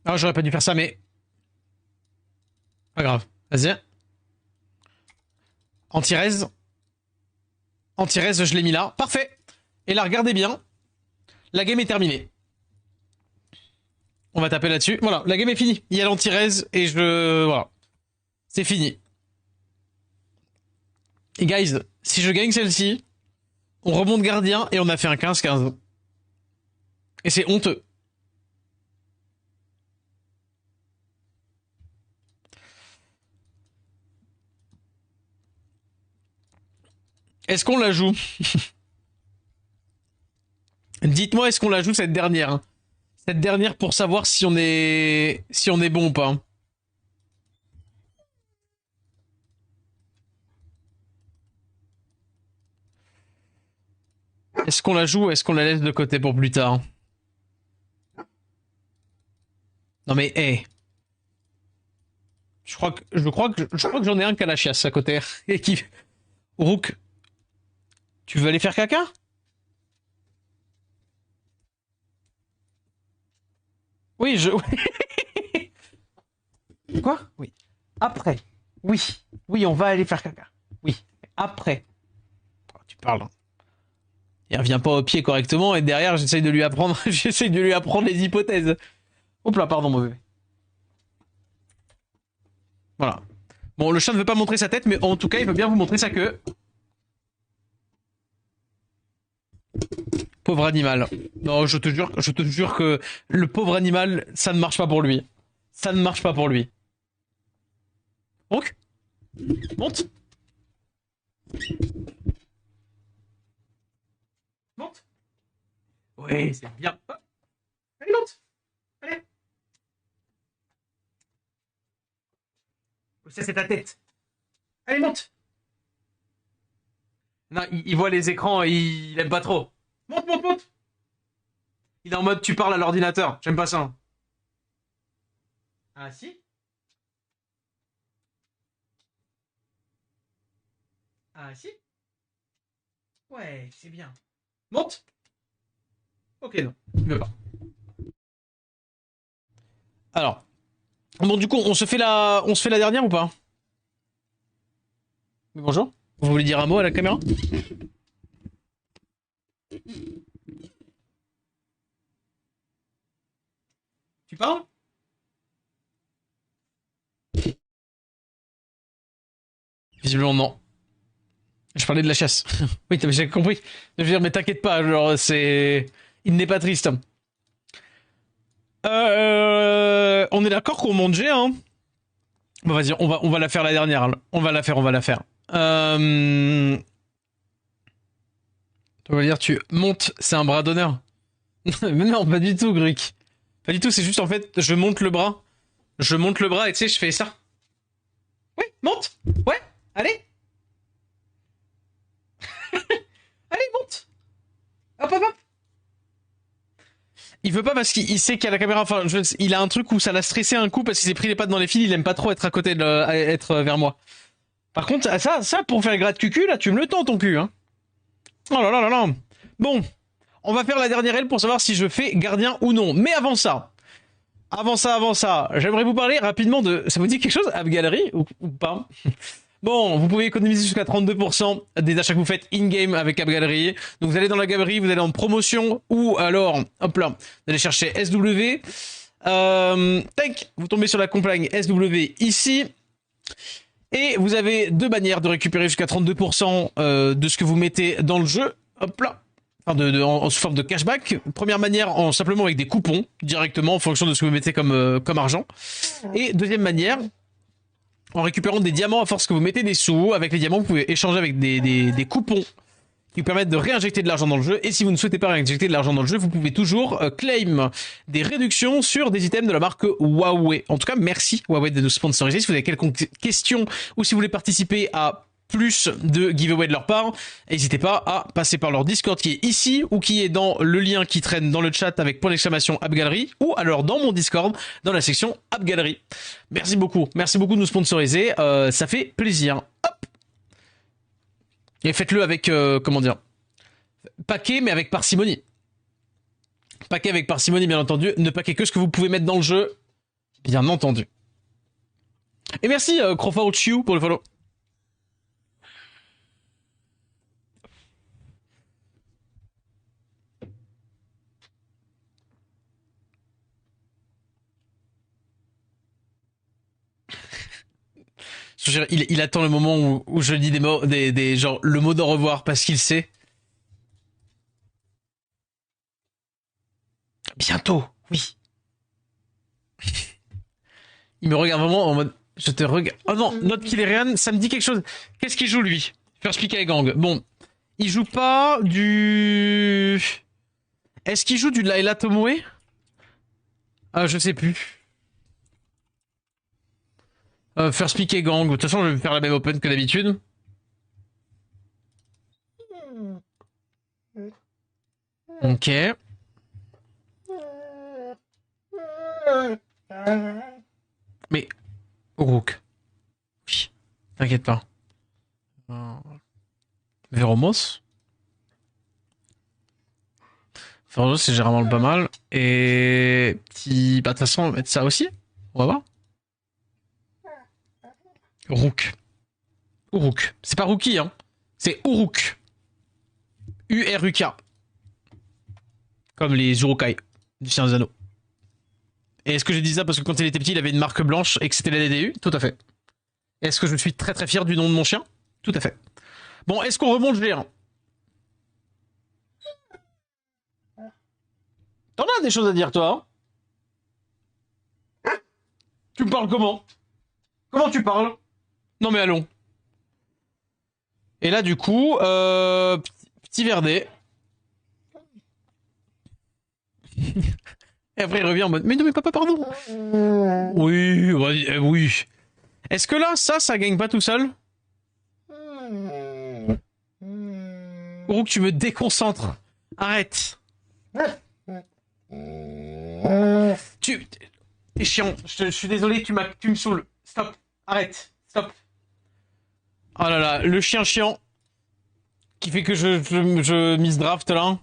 Ah, j'aurais pas dû faire ça, mais... Pas grave. Vas-y. Anti-res. Anti-res, je l'ai mis là. Parfait. Et là, regardez bien. La game est terminée. On va taper là-dessus. Voilà, la game est finie. Il y a l'anti-res et je... Voilà. C'est fini. Et guys, si je gagne celle-ci, on remonte gardien et on a fait un 15-15. Et c'est honteux. Est-ce qu'on la joue? Dites-moi, est-ce qu'on la joue cette dernière? Hein. Cette dernière pour savoir si on est bon ou pas. Est-ce qu'on la joue ou est-ce qu'on la laisse de côté pour plus tard? Non mais hé. Je crois que j'en ai un qui a la chiasse à côté et qui Rook. Tu veux aller faire caca? Oui, Quoi? Oui. Après. Oui. Oui, on va aller faire caca. Oui. Après. Oh, tu parles. Hein. Il revient pas au pied correctement et derrière j'essaye de lui apprendre j'essaye de lui apprendre les hypothèses. Hop là, pardon mon bébé. Voilà. Bon, le chat ne veut pas montrer sa tête, mais en tout cas, il veut bien vous montrer sa queue. Pauvre animal. Non, je te jure que le pauvre animal, ça ne marche pas pour lui. Ça ne marche pas pour lui. Donc, monte. Monte. Oui, c'est bien. Allez, monte. Allez. Ça, c'est ta tête. Allez, monte. Non, il voit les écrans et il aime pas trop. Monte, monte, monte. Il est en mode tu parles à l'ordinateur. J'aime pas ça. Ah si. Ah si. Ouais, c'est bien. Monte. Ok, non. Il veut pas. Alors. Bon, du coup, on se fait la dernière ou pas? Bonjour. Vous voulez dire un mot à la caméra? Tu parles? Visiblement non. Je parlais de la chasse. Oui, j'ai compris. Je veux dire, mais t'inquiète pas, genre, c'est... Il n'est pas triste. On est d'accord qu'on monte G, hein? Bon, vas-y, on va la faire la dernière. Là. On va la faire. Tu vas dire, tu montes, c'est un bras d'honneur. Mais non, pas du tout, Grick. Pas du tout, c'est juste en fait, je monte le bras. Je monte le bras et tu sais, je fais ça. Oui, monte. Ouais, allez. Allez, monte. Hop, hop, hop. Il veut pas parce qu'il sait qu'il y a la caméra. Enfin, il a un truc où ça l'a stressé un coup parce qu'il s'est pris les pattes dans les fils. Il aime pas trop être à côté être vers moi. Par contre, ça pour faire le gratte cucu, là, tu me le tends ton cul, hein. Oh là là là là. Bon, on va faire la dernière aile pour savoir si je fais gardien ou non. Mais avant ça, j'aimerais vous parler rapidement de... Ça vous dit quelque chose, App Gallery ou pas? Bon, vous pouvez économiser jusqu'à 32% des achats que vous faites in-game avec App Gallery. Donc vous allez dans la galerie, vous allez en promotion ou alors, hop là, vous allez chercher SW. Tac, vous tombez sur la campagne SW ici. Et vous avez deux manières de récupérer jusqu'à 32% de ce que vous mettez dans le jeu. Hop là. Enfin, en sous forme de cashback. Première manière, simplement avec des coupons, directement en fonction de ce que vous mettez comme argent. Et deuxième manière, en récupérant des diamants à force que vous mettez des sous. Avec les diamants, vous pouvez échanger avec des coupons qui vous permettent de réinjecter de l'argent dans le jeu. Et si vous ne souhaitez pas réinjecter de l'argent dans le jeu, vous pouvez toujours claim des réductions sur des items de la marque Huawei. En tout cas, merci Huawei de nous sponsoriser. Si vous avez quelques questions ou si vous voulez participer à plus de giveaway de leur part, n'hésitez pas à passer par leur Discord qui est ici ou qui est dans le lien qui traîne dans le chat avec point d'exclamation App Gallery ou alors dans mon Discord dans la section App Gallery. Merci beaucoup de nous sponsoriser, ça fait plaisir. Hop. Et faites-le avec, comment dire, paquet mais avec parcimonie. Paquet avec parcimonie bien entendu, ne paquez que ce que vous pouvez mettre dans le jeu, bien entendu. Et merci Crawford Chew pour le follow. Il attend le moment où je dis des mots, genre le mot d'au revoir parce qu'il sait. Bientôt, oui. Il me regarde vraiment en mode, je te regarde. Oh non, note qu'il est rien, ça me dit quelque chose. Qu'est-ce qu'il joue lui? First Pick et Gang. Bon, il joue pas du. Est-ce qu'il joue du Laila Tomoe? Ah, je sais plus. First Pick et Gang. De toute façon, je vais faire la même open que d'habitude. Ok. Mais, Rook. Oui, t'inquiète pas. Veromos. Veromos, c'est généralement pas mal. Et petit. Bah, de toute façon, on va mettre ça aussi. On va voir. Rook. Uruk. C'est pas Rookie, hein. C'est Uruk. U-R-U-K. Comme les Urukai du Seigneur des Anneaux. Et est-ce que j'ai dit ça parce que quand il était petit, il avait une marque blanche et que c'était la DDU? Tout à fait. Est-ce que je suis très très fier du nom de mon chien? Tout à fait. Bon, est-ce qu'on remonte G1? T'en as des choses à dire, toi, hein? Tu me parles comment? Comment tu parles? Non mais allons. Et là, du coup, petit Verdé. Et après, il revient en mode, mais non, mais papa, pardon. Oui, oui. Est-ce que là, ça gagne pas tout seul? Ou que tu me déconcentres. Arrête. T'es chiant. Je suis désolé, tu me saoules. Stop. Arrête. Stop. Oh là là, le chien chiant. Qui fait que je mise draft là.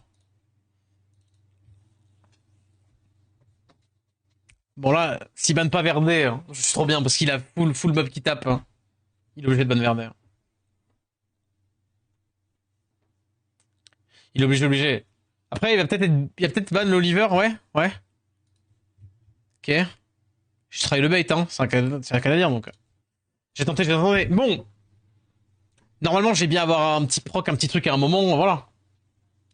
Bon là, s'il banne pas Verdé, hein, je suis trop bien parce qu'il a full mob qui tape. Hein. Il est obligé de ban Verdé. Hein. Il est obligé. Après, il va peut-être ban l'Oliver, ouais, ouais. Ok. Je travaille le bait, hein. C'est un Canadien, donc. J'ai tenté. Bon. Normalement, j'ai bien avoir un petit proc, un petit truc à un moment, voilà.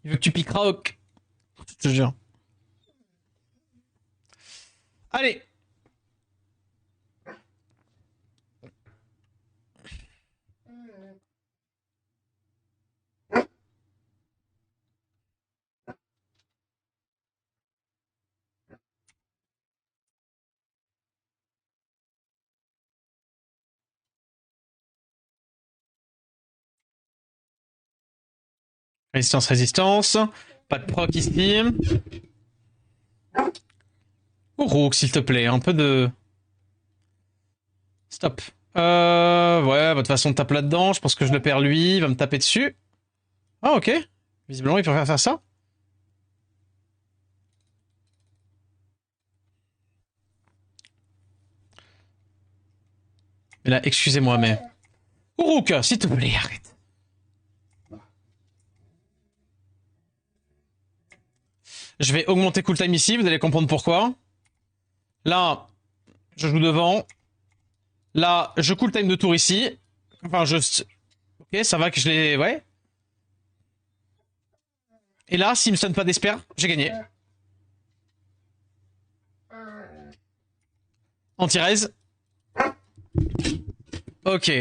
Il veut que tu piques rock. Je te jure. Allez. Résistance. Pas de proc ici. Oh, Rook, s'il te plaît, un peu de... Stop. Ouais, bah, de toute façon, tape là-dedans. Je pense que je le perds lui. Il va me taper dessus. Ah, ok. Visiblement, il peut faire ça. Mais là, excusez-moi, mais... Rook, s'il te plaît, arrête. Je vais augmenter cool time ici, vous allez comprendre pourquoi. Là, je joue devant. Là, je cool time de tour ici. Enfin, je... Ok, ça va que je l'ai... Ouais. Et là, s'il me sonne pas d'esper, j'ai gagné. Anti-raise. Ok.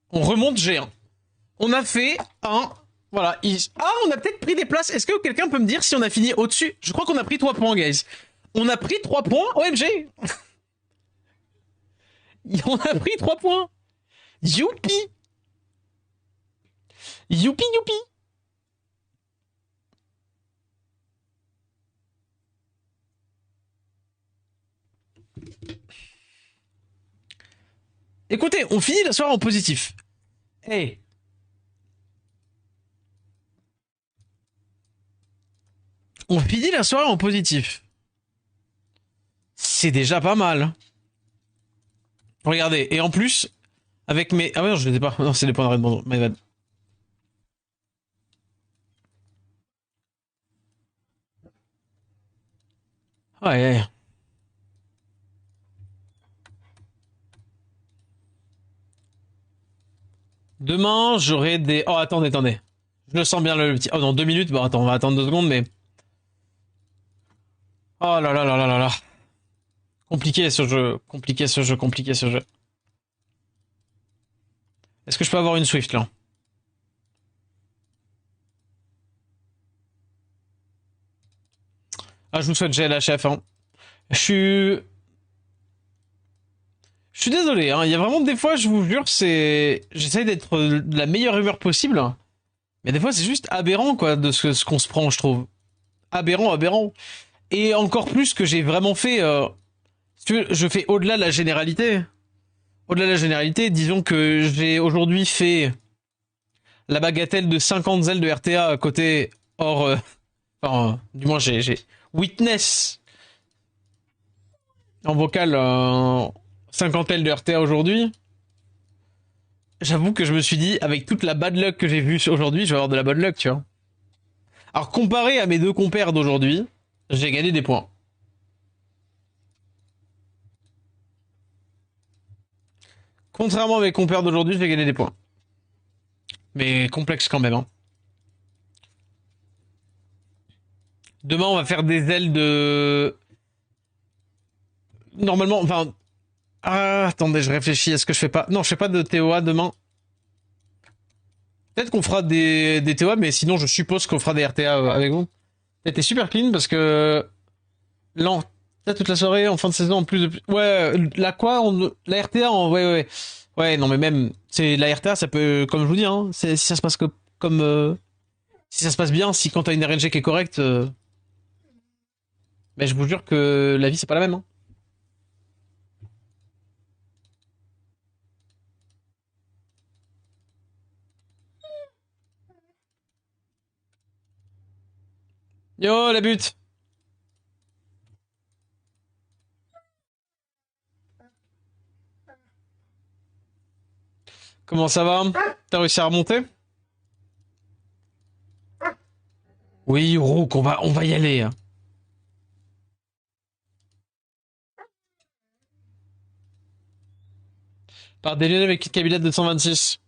On remonte G1. On a fait un... Voilà. Ah, on a peut-être pris des places. Est-ce que quelqu'un peut me dire si on a fini au-dessus? Je crois qu'on a pris 3 points, guys. On a pris 3 points. OMG. On a pris 3 points. Youpi. Youpi, youpi. Écoutez, on finit la soirée en positif. Hey. On finit la soirée en positif. C'est déjà pas mal. Regardez, et en plus, avec mes... Ah ouais, non, je les ai pas. Non, c'est les points d'arrêt de bande. My bad. Ouais. Demain, j'aurai des... Oh, attendez. Je le sens bien, le petit... Oh, dans 2 minutes. Bon, attends, on va attendre 2 secondes, mais... Oh là là là là là là. Compliqué ce jeu. Compliqué ce jeu. Est-ce que je peux avoir une Swift, là? Ah, je vous souhaite GLHF, hein. Je suis... Je suis désolé, hein. Il y a vraiment des fois, je vous jure, c'est... J'essaye d'être de la meilleure humeur possible. Mais des fois, c'est juste aberrant, quoi, de ce qu'on se prend, je trouve. Aberrant. Et encore plus que j'ai vraiment fait... Si tu veux, je fais au-delà de la généralité. Au-delà de la généralité, disons que j'ai aujourd'hui fait la bagatelle de 50 zèles de RTA à côté, hors... enfin, du moins, j'ai witness en vocal 50 L de RTA aujourd'hui. J'avoue que je me suis dit, avec toute la bad luck que j'ai vue aujourd'hui, je vais avoir de la bad luck, tu vois. Alors, comparé à mes 2 compères d'aujourd'hui, j'ai gagné des points. Contrairement à mes compères d'aujourd'hui, j'ai gagné des points. Mais complexe quand même, hein. Demain, on va faire des ailes de... Normalement, enfin... Ah, attendez, je réfléchis, est-ce que je fais pas... Non, je fais pas de TOA demain. Peut-être qu'on fera des TOA, mais sinon, je suppose qu'on fera des RTA avec vous. C'était super clean, parce que... Là, peut-être toute la soirée, en fin de saison, en plus de... Ouais, la quoi La RTA, ouais. Ouais, non, mais même... C'est la RTA, ça peut... Comme je vous dis, hein, si ça se passe comme... si ça se passe bien, si quand t'as une RNG qui est correcte... Mais je vous jure que la vie, c'est pas la même, hein. Yo, la butte. Comment ça va? T'as réussi à remonter? Oui, Rook, on va y aller. Par des Lionel avec Kabila 226.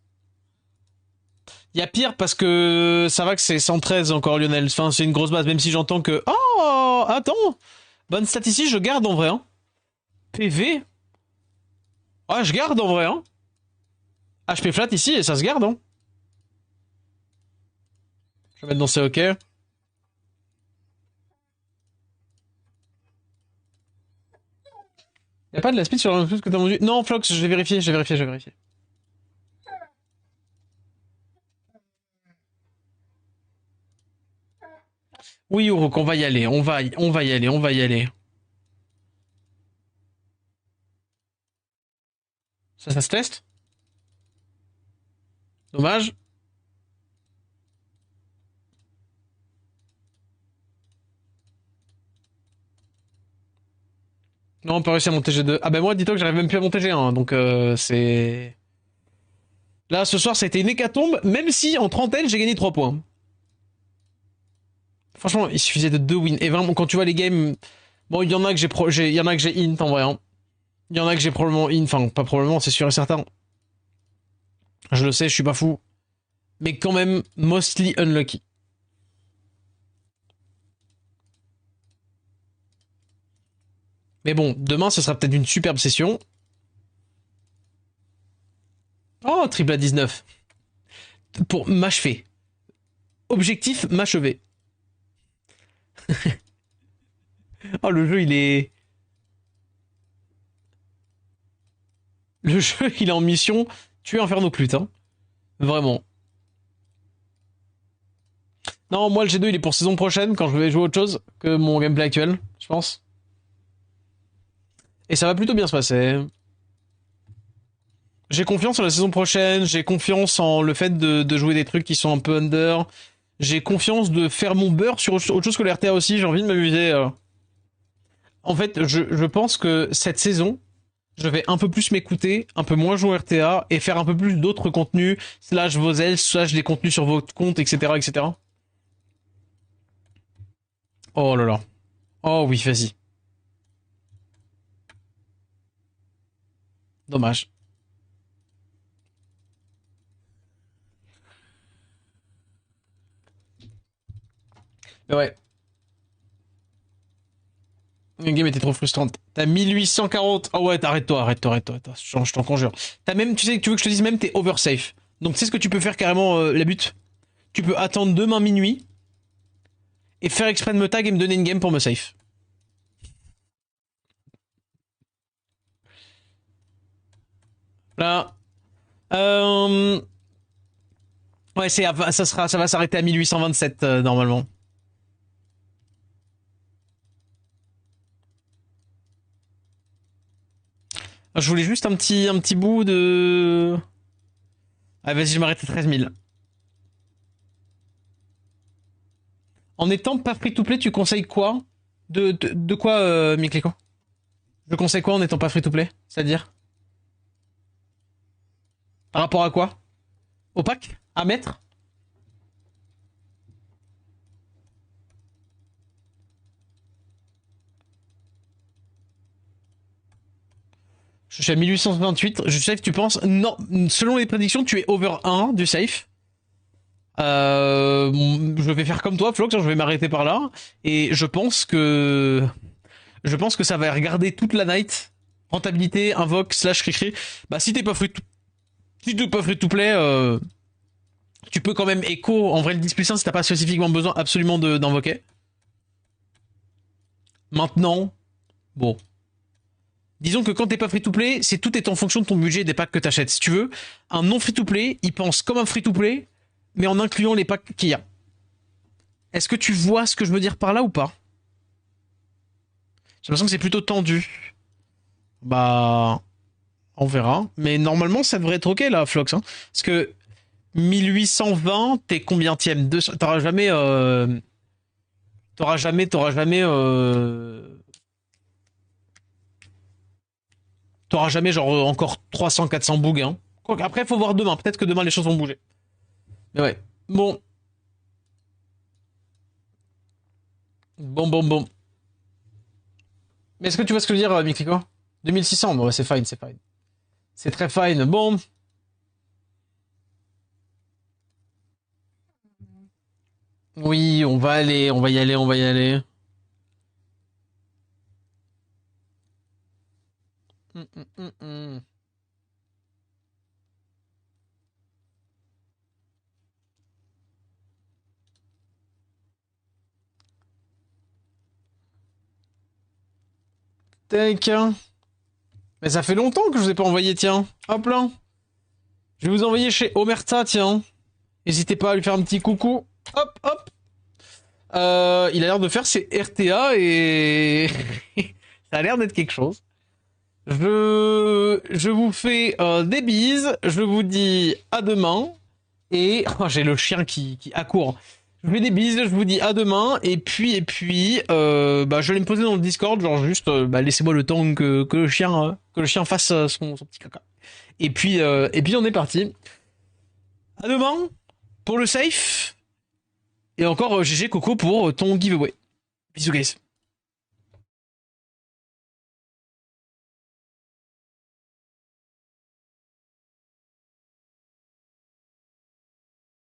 Il y a pire parce que ça va que c'est 113 encore Lionel. Enfin, c'est une grosse base, même si j'entends que... Oh, attends. Bonne stat ici, je garde en vrai. Hein. PV. Ah, je garde en vrai. Hein. HP flat ici et ça se garde. Hein. Je vais mettre dans ces OK. Y'a pas de la speed sur le plus que t'as vendu? Non, Flox, je vais vérifier, je vais vérifier, je vais vérifier. Oui, Uruk, on va y aller, on va y aller, on va y aller. Ça se teste? Dommage. Non, on peut réussir à monter G2. Ah ben moi, dis-toi que j'arrive même plus à monter G1, donc c'est... Là, ce soir, ça a été une hécatombe, même si en trentaine, j'ai gagné 3 points. Franchement, il suffisait de 2 wins. Et vraiment, quand tu vois les games... Bon, il y en a que il y en a que j'ai int en vrai. Hein. Il y en a que j'ai probablement int, enfin, pas probablement, c'est sûr et certain. Je le sais, je suis pas fou. Mais quand même, mostly unlucky. Mais bon, demain, ce sera peut-être une superbe session. Oh, triple à 19. Pour m'achever. Objectif, m'achever. Oh, le jeu, il est... Le jeu, il est en mission tuer Inferno Clute, hein. Vraiment. Non, moi, le G2, il est pour saison prochaine, quand je vais jouer autre chose que mon gameplay actuel, je pense. Et ça va plutôt bien se passer. J'ai confiance en la saison prochaine, j'ai confiance en le fait de jouer des trucs qui sont un peu under. J'ai confiance de faire mon beurre sur autre chose que l'RTA aussi, j'ai envie de m'amuser. En fait, je pense que cette saison, je vais un peu plus m'écouter, un peu moins jouer RTA et faire un peu plus d'autres contenus, slash vos ailes, slash des contenus sur votre compte, etc., etc. Oh là là. Oh oui, vas-y. Dommage. Mais ouais. Une game était trop frustrante. T'as 1840. Oh ouais, arrête-toi, arrête-toi, arrête-toi. Je t'en conjure. T'as même, tu sais, tu veux que je te dise même, t'es oversafe. Donc tu sais ce que tu peux faire carrément, la butte. Tu peux attendre demain minuit et faire exprès de me tag et me donner une game pour me safe. Là. Ouais, ça va s'arrêter à 1827 normalement. Je voulais juste un petit bout de... Ah vas-y, je m'arrête à 13 000. En étant pas free-to-play, tu conseilles quoi de quoi, Mikliko? Je conseille quoi en étant pas free-to-play? C'est-à-dire? Par rapport à quoi? Au pack? À mettre? Je suis à 1828. Je sais que tu penses... Non, selon les prédictions, tu es over 1 du safe. Je vais faire comme toi, Flox, je vais m'arrêter par là. Et je pense que ça va regarder toute la night. Rentabilité, invoque, slash cri. Bah si t'es pas free to play, tu peux quand même écho en vrai le 10+1 si t'as pas spécifiquement besoin absolument d'invoquer. Maintenant, bon. Disons que quand t'es pas free to play, tout est en fonction de ton budget et des packs que t'achètes. Si tu veux, un non free to play, il pense comme un free to play, mais en incluant les packs qu'il y a. Est-ce que tu vois ce que je veux dire par là ou pas? J'ai l'impression que c'est plutôt tendu. Bah... On verra. Mais normalement, ça devrait être ok, là, Flox. Hein. Parce que 1820, t'es combienième? 200... T'auras jamais... T'auras jamais... T'auras jamais, genre, encore 300-400 bugs, hein. Quoique après, faut voir demain. Peut-être que demain, les choses vont bouger. Mais ouais. Bon. Bon. Mais est-ce que tu vois ce que je veux dire, Mikliko? 2600, bon, c'est fine, c'est fine. C'est très fine. Bon. Oui, on va y aller. Hum. Tac. Mais ça fait longtemps que je vous ai pas envoyé, tiens. Hop là. Je vais vous envoyer chez Omerta, tiens. N'hésitez pas à lui faire un petit coucou. Hop. Il a l'air de faire ses RTA et ça a l'air d'être quelque chose. Je vous fais des bises. Je vous dis à demain. Et oh, j'ai le chien qui accourt. Je vous fais des bises. Je vous dis à demain. Et puis, je vais me poser dans le Discord. Genre juste, laissez-moi le temps que le chien fasse son petit caca. Et puis on est parti. À demain pour le safe. Et encore GG Coco pour ton giveaway. Bisous guys.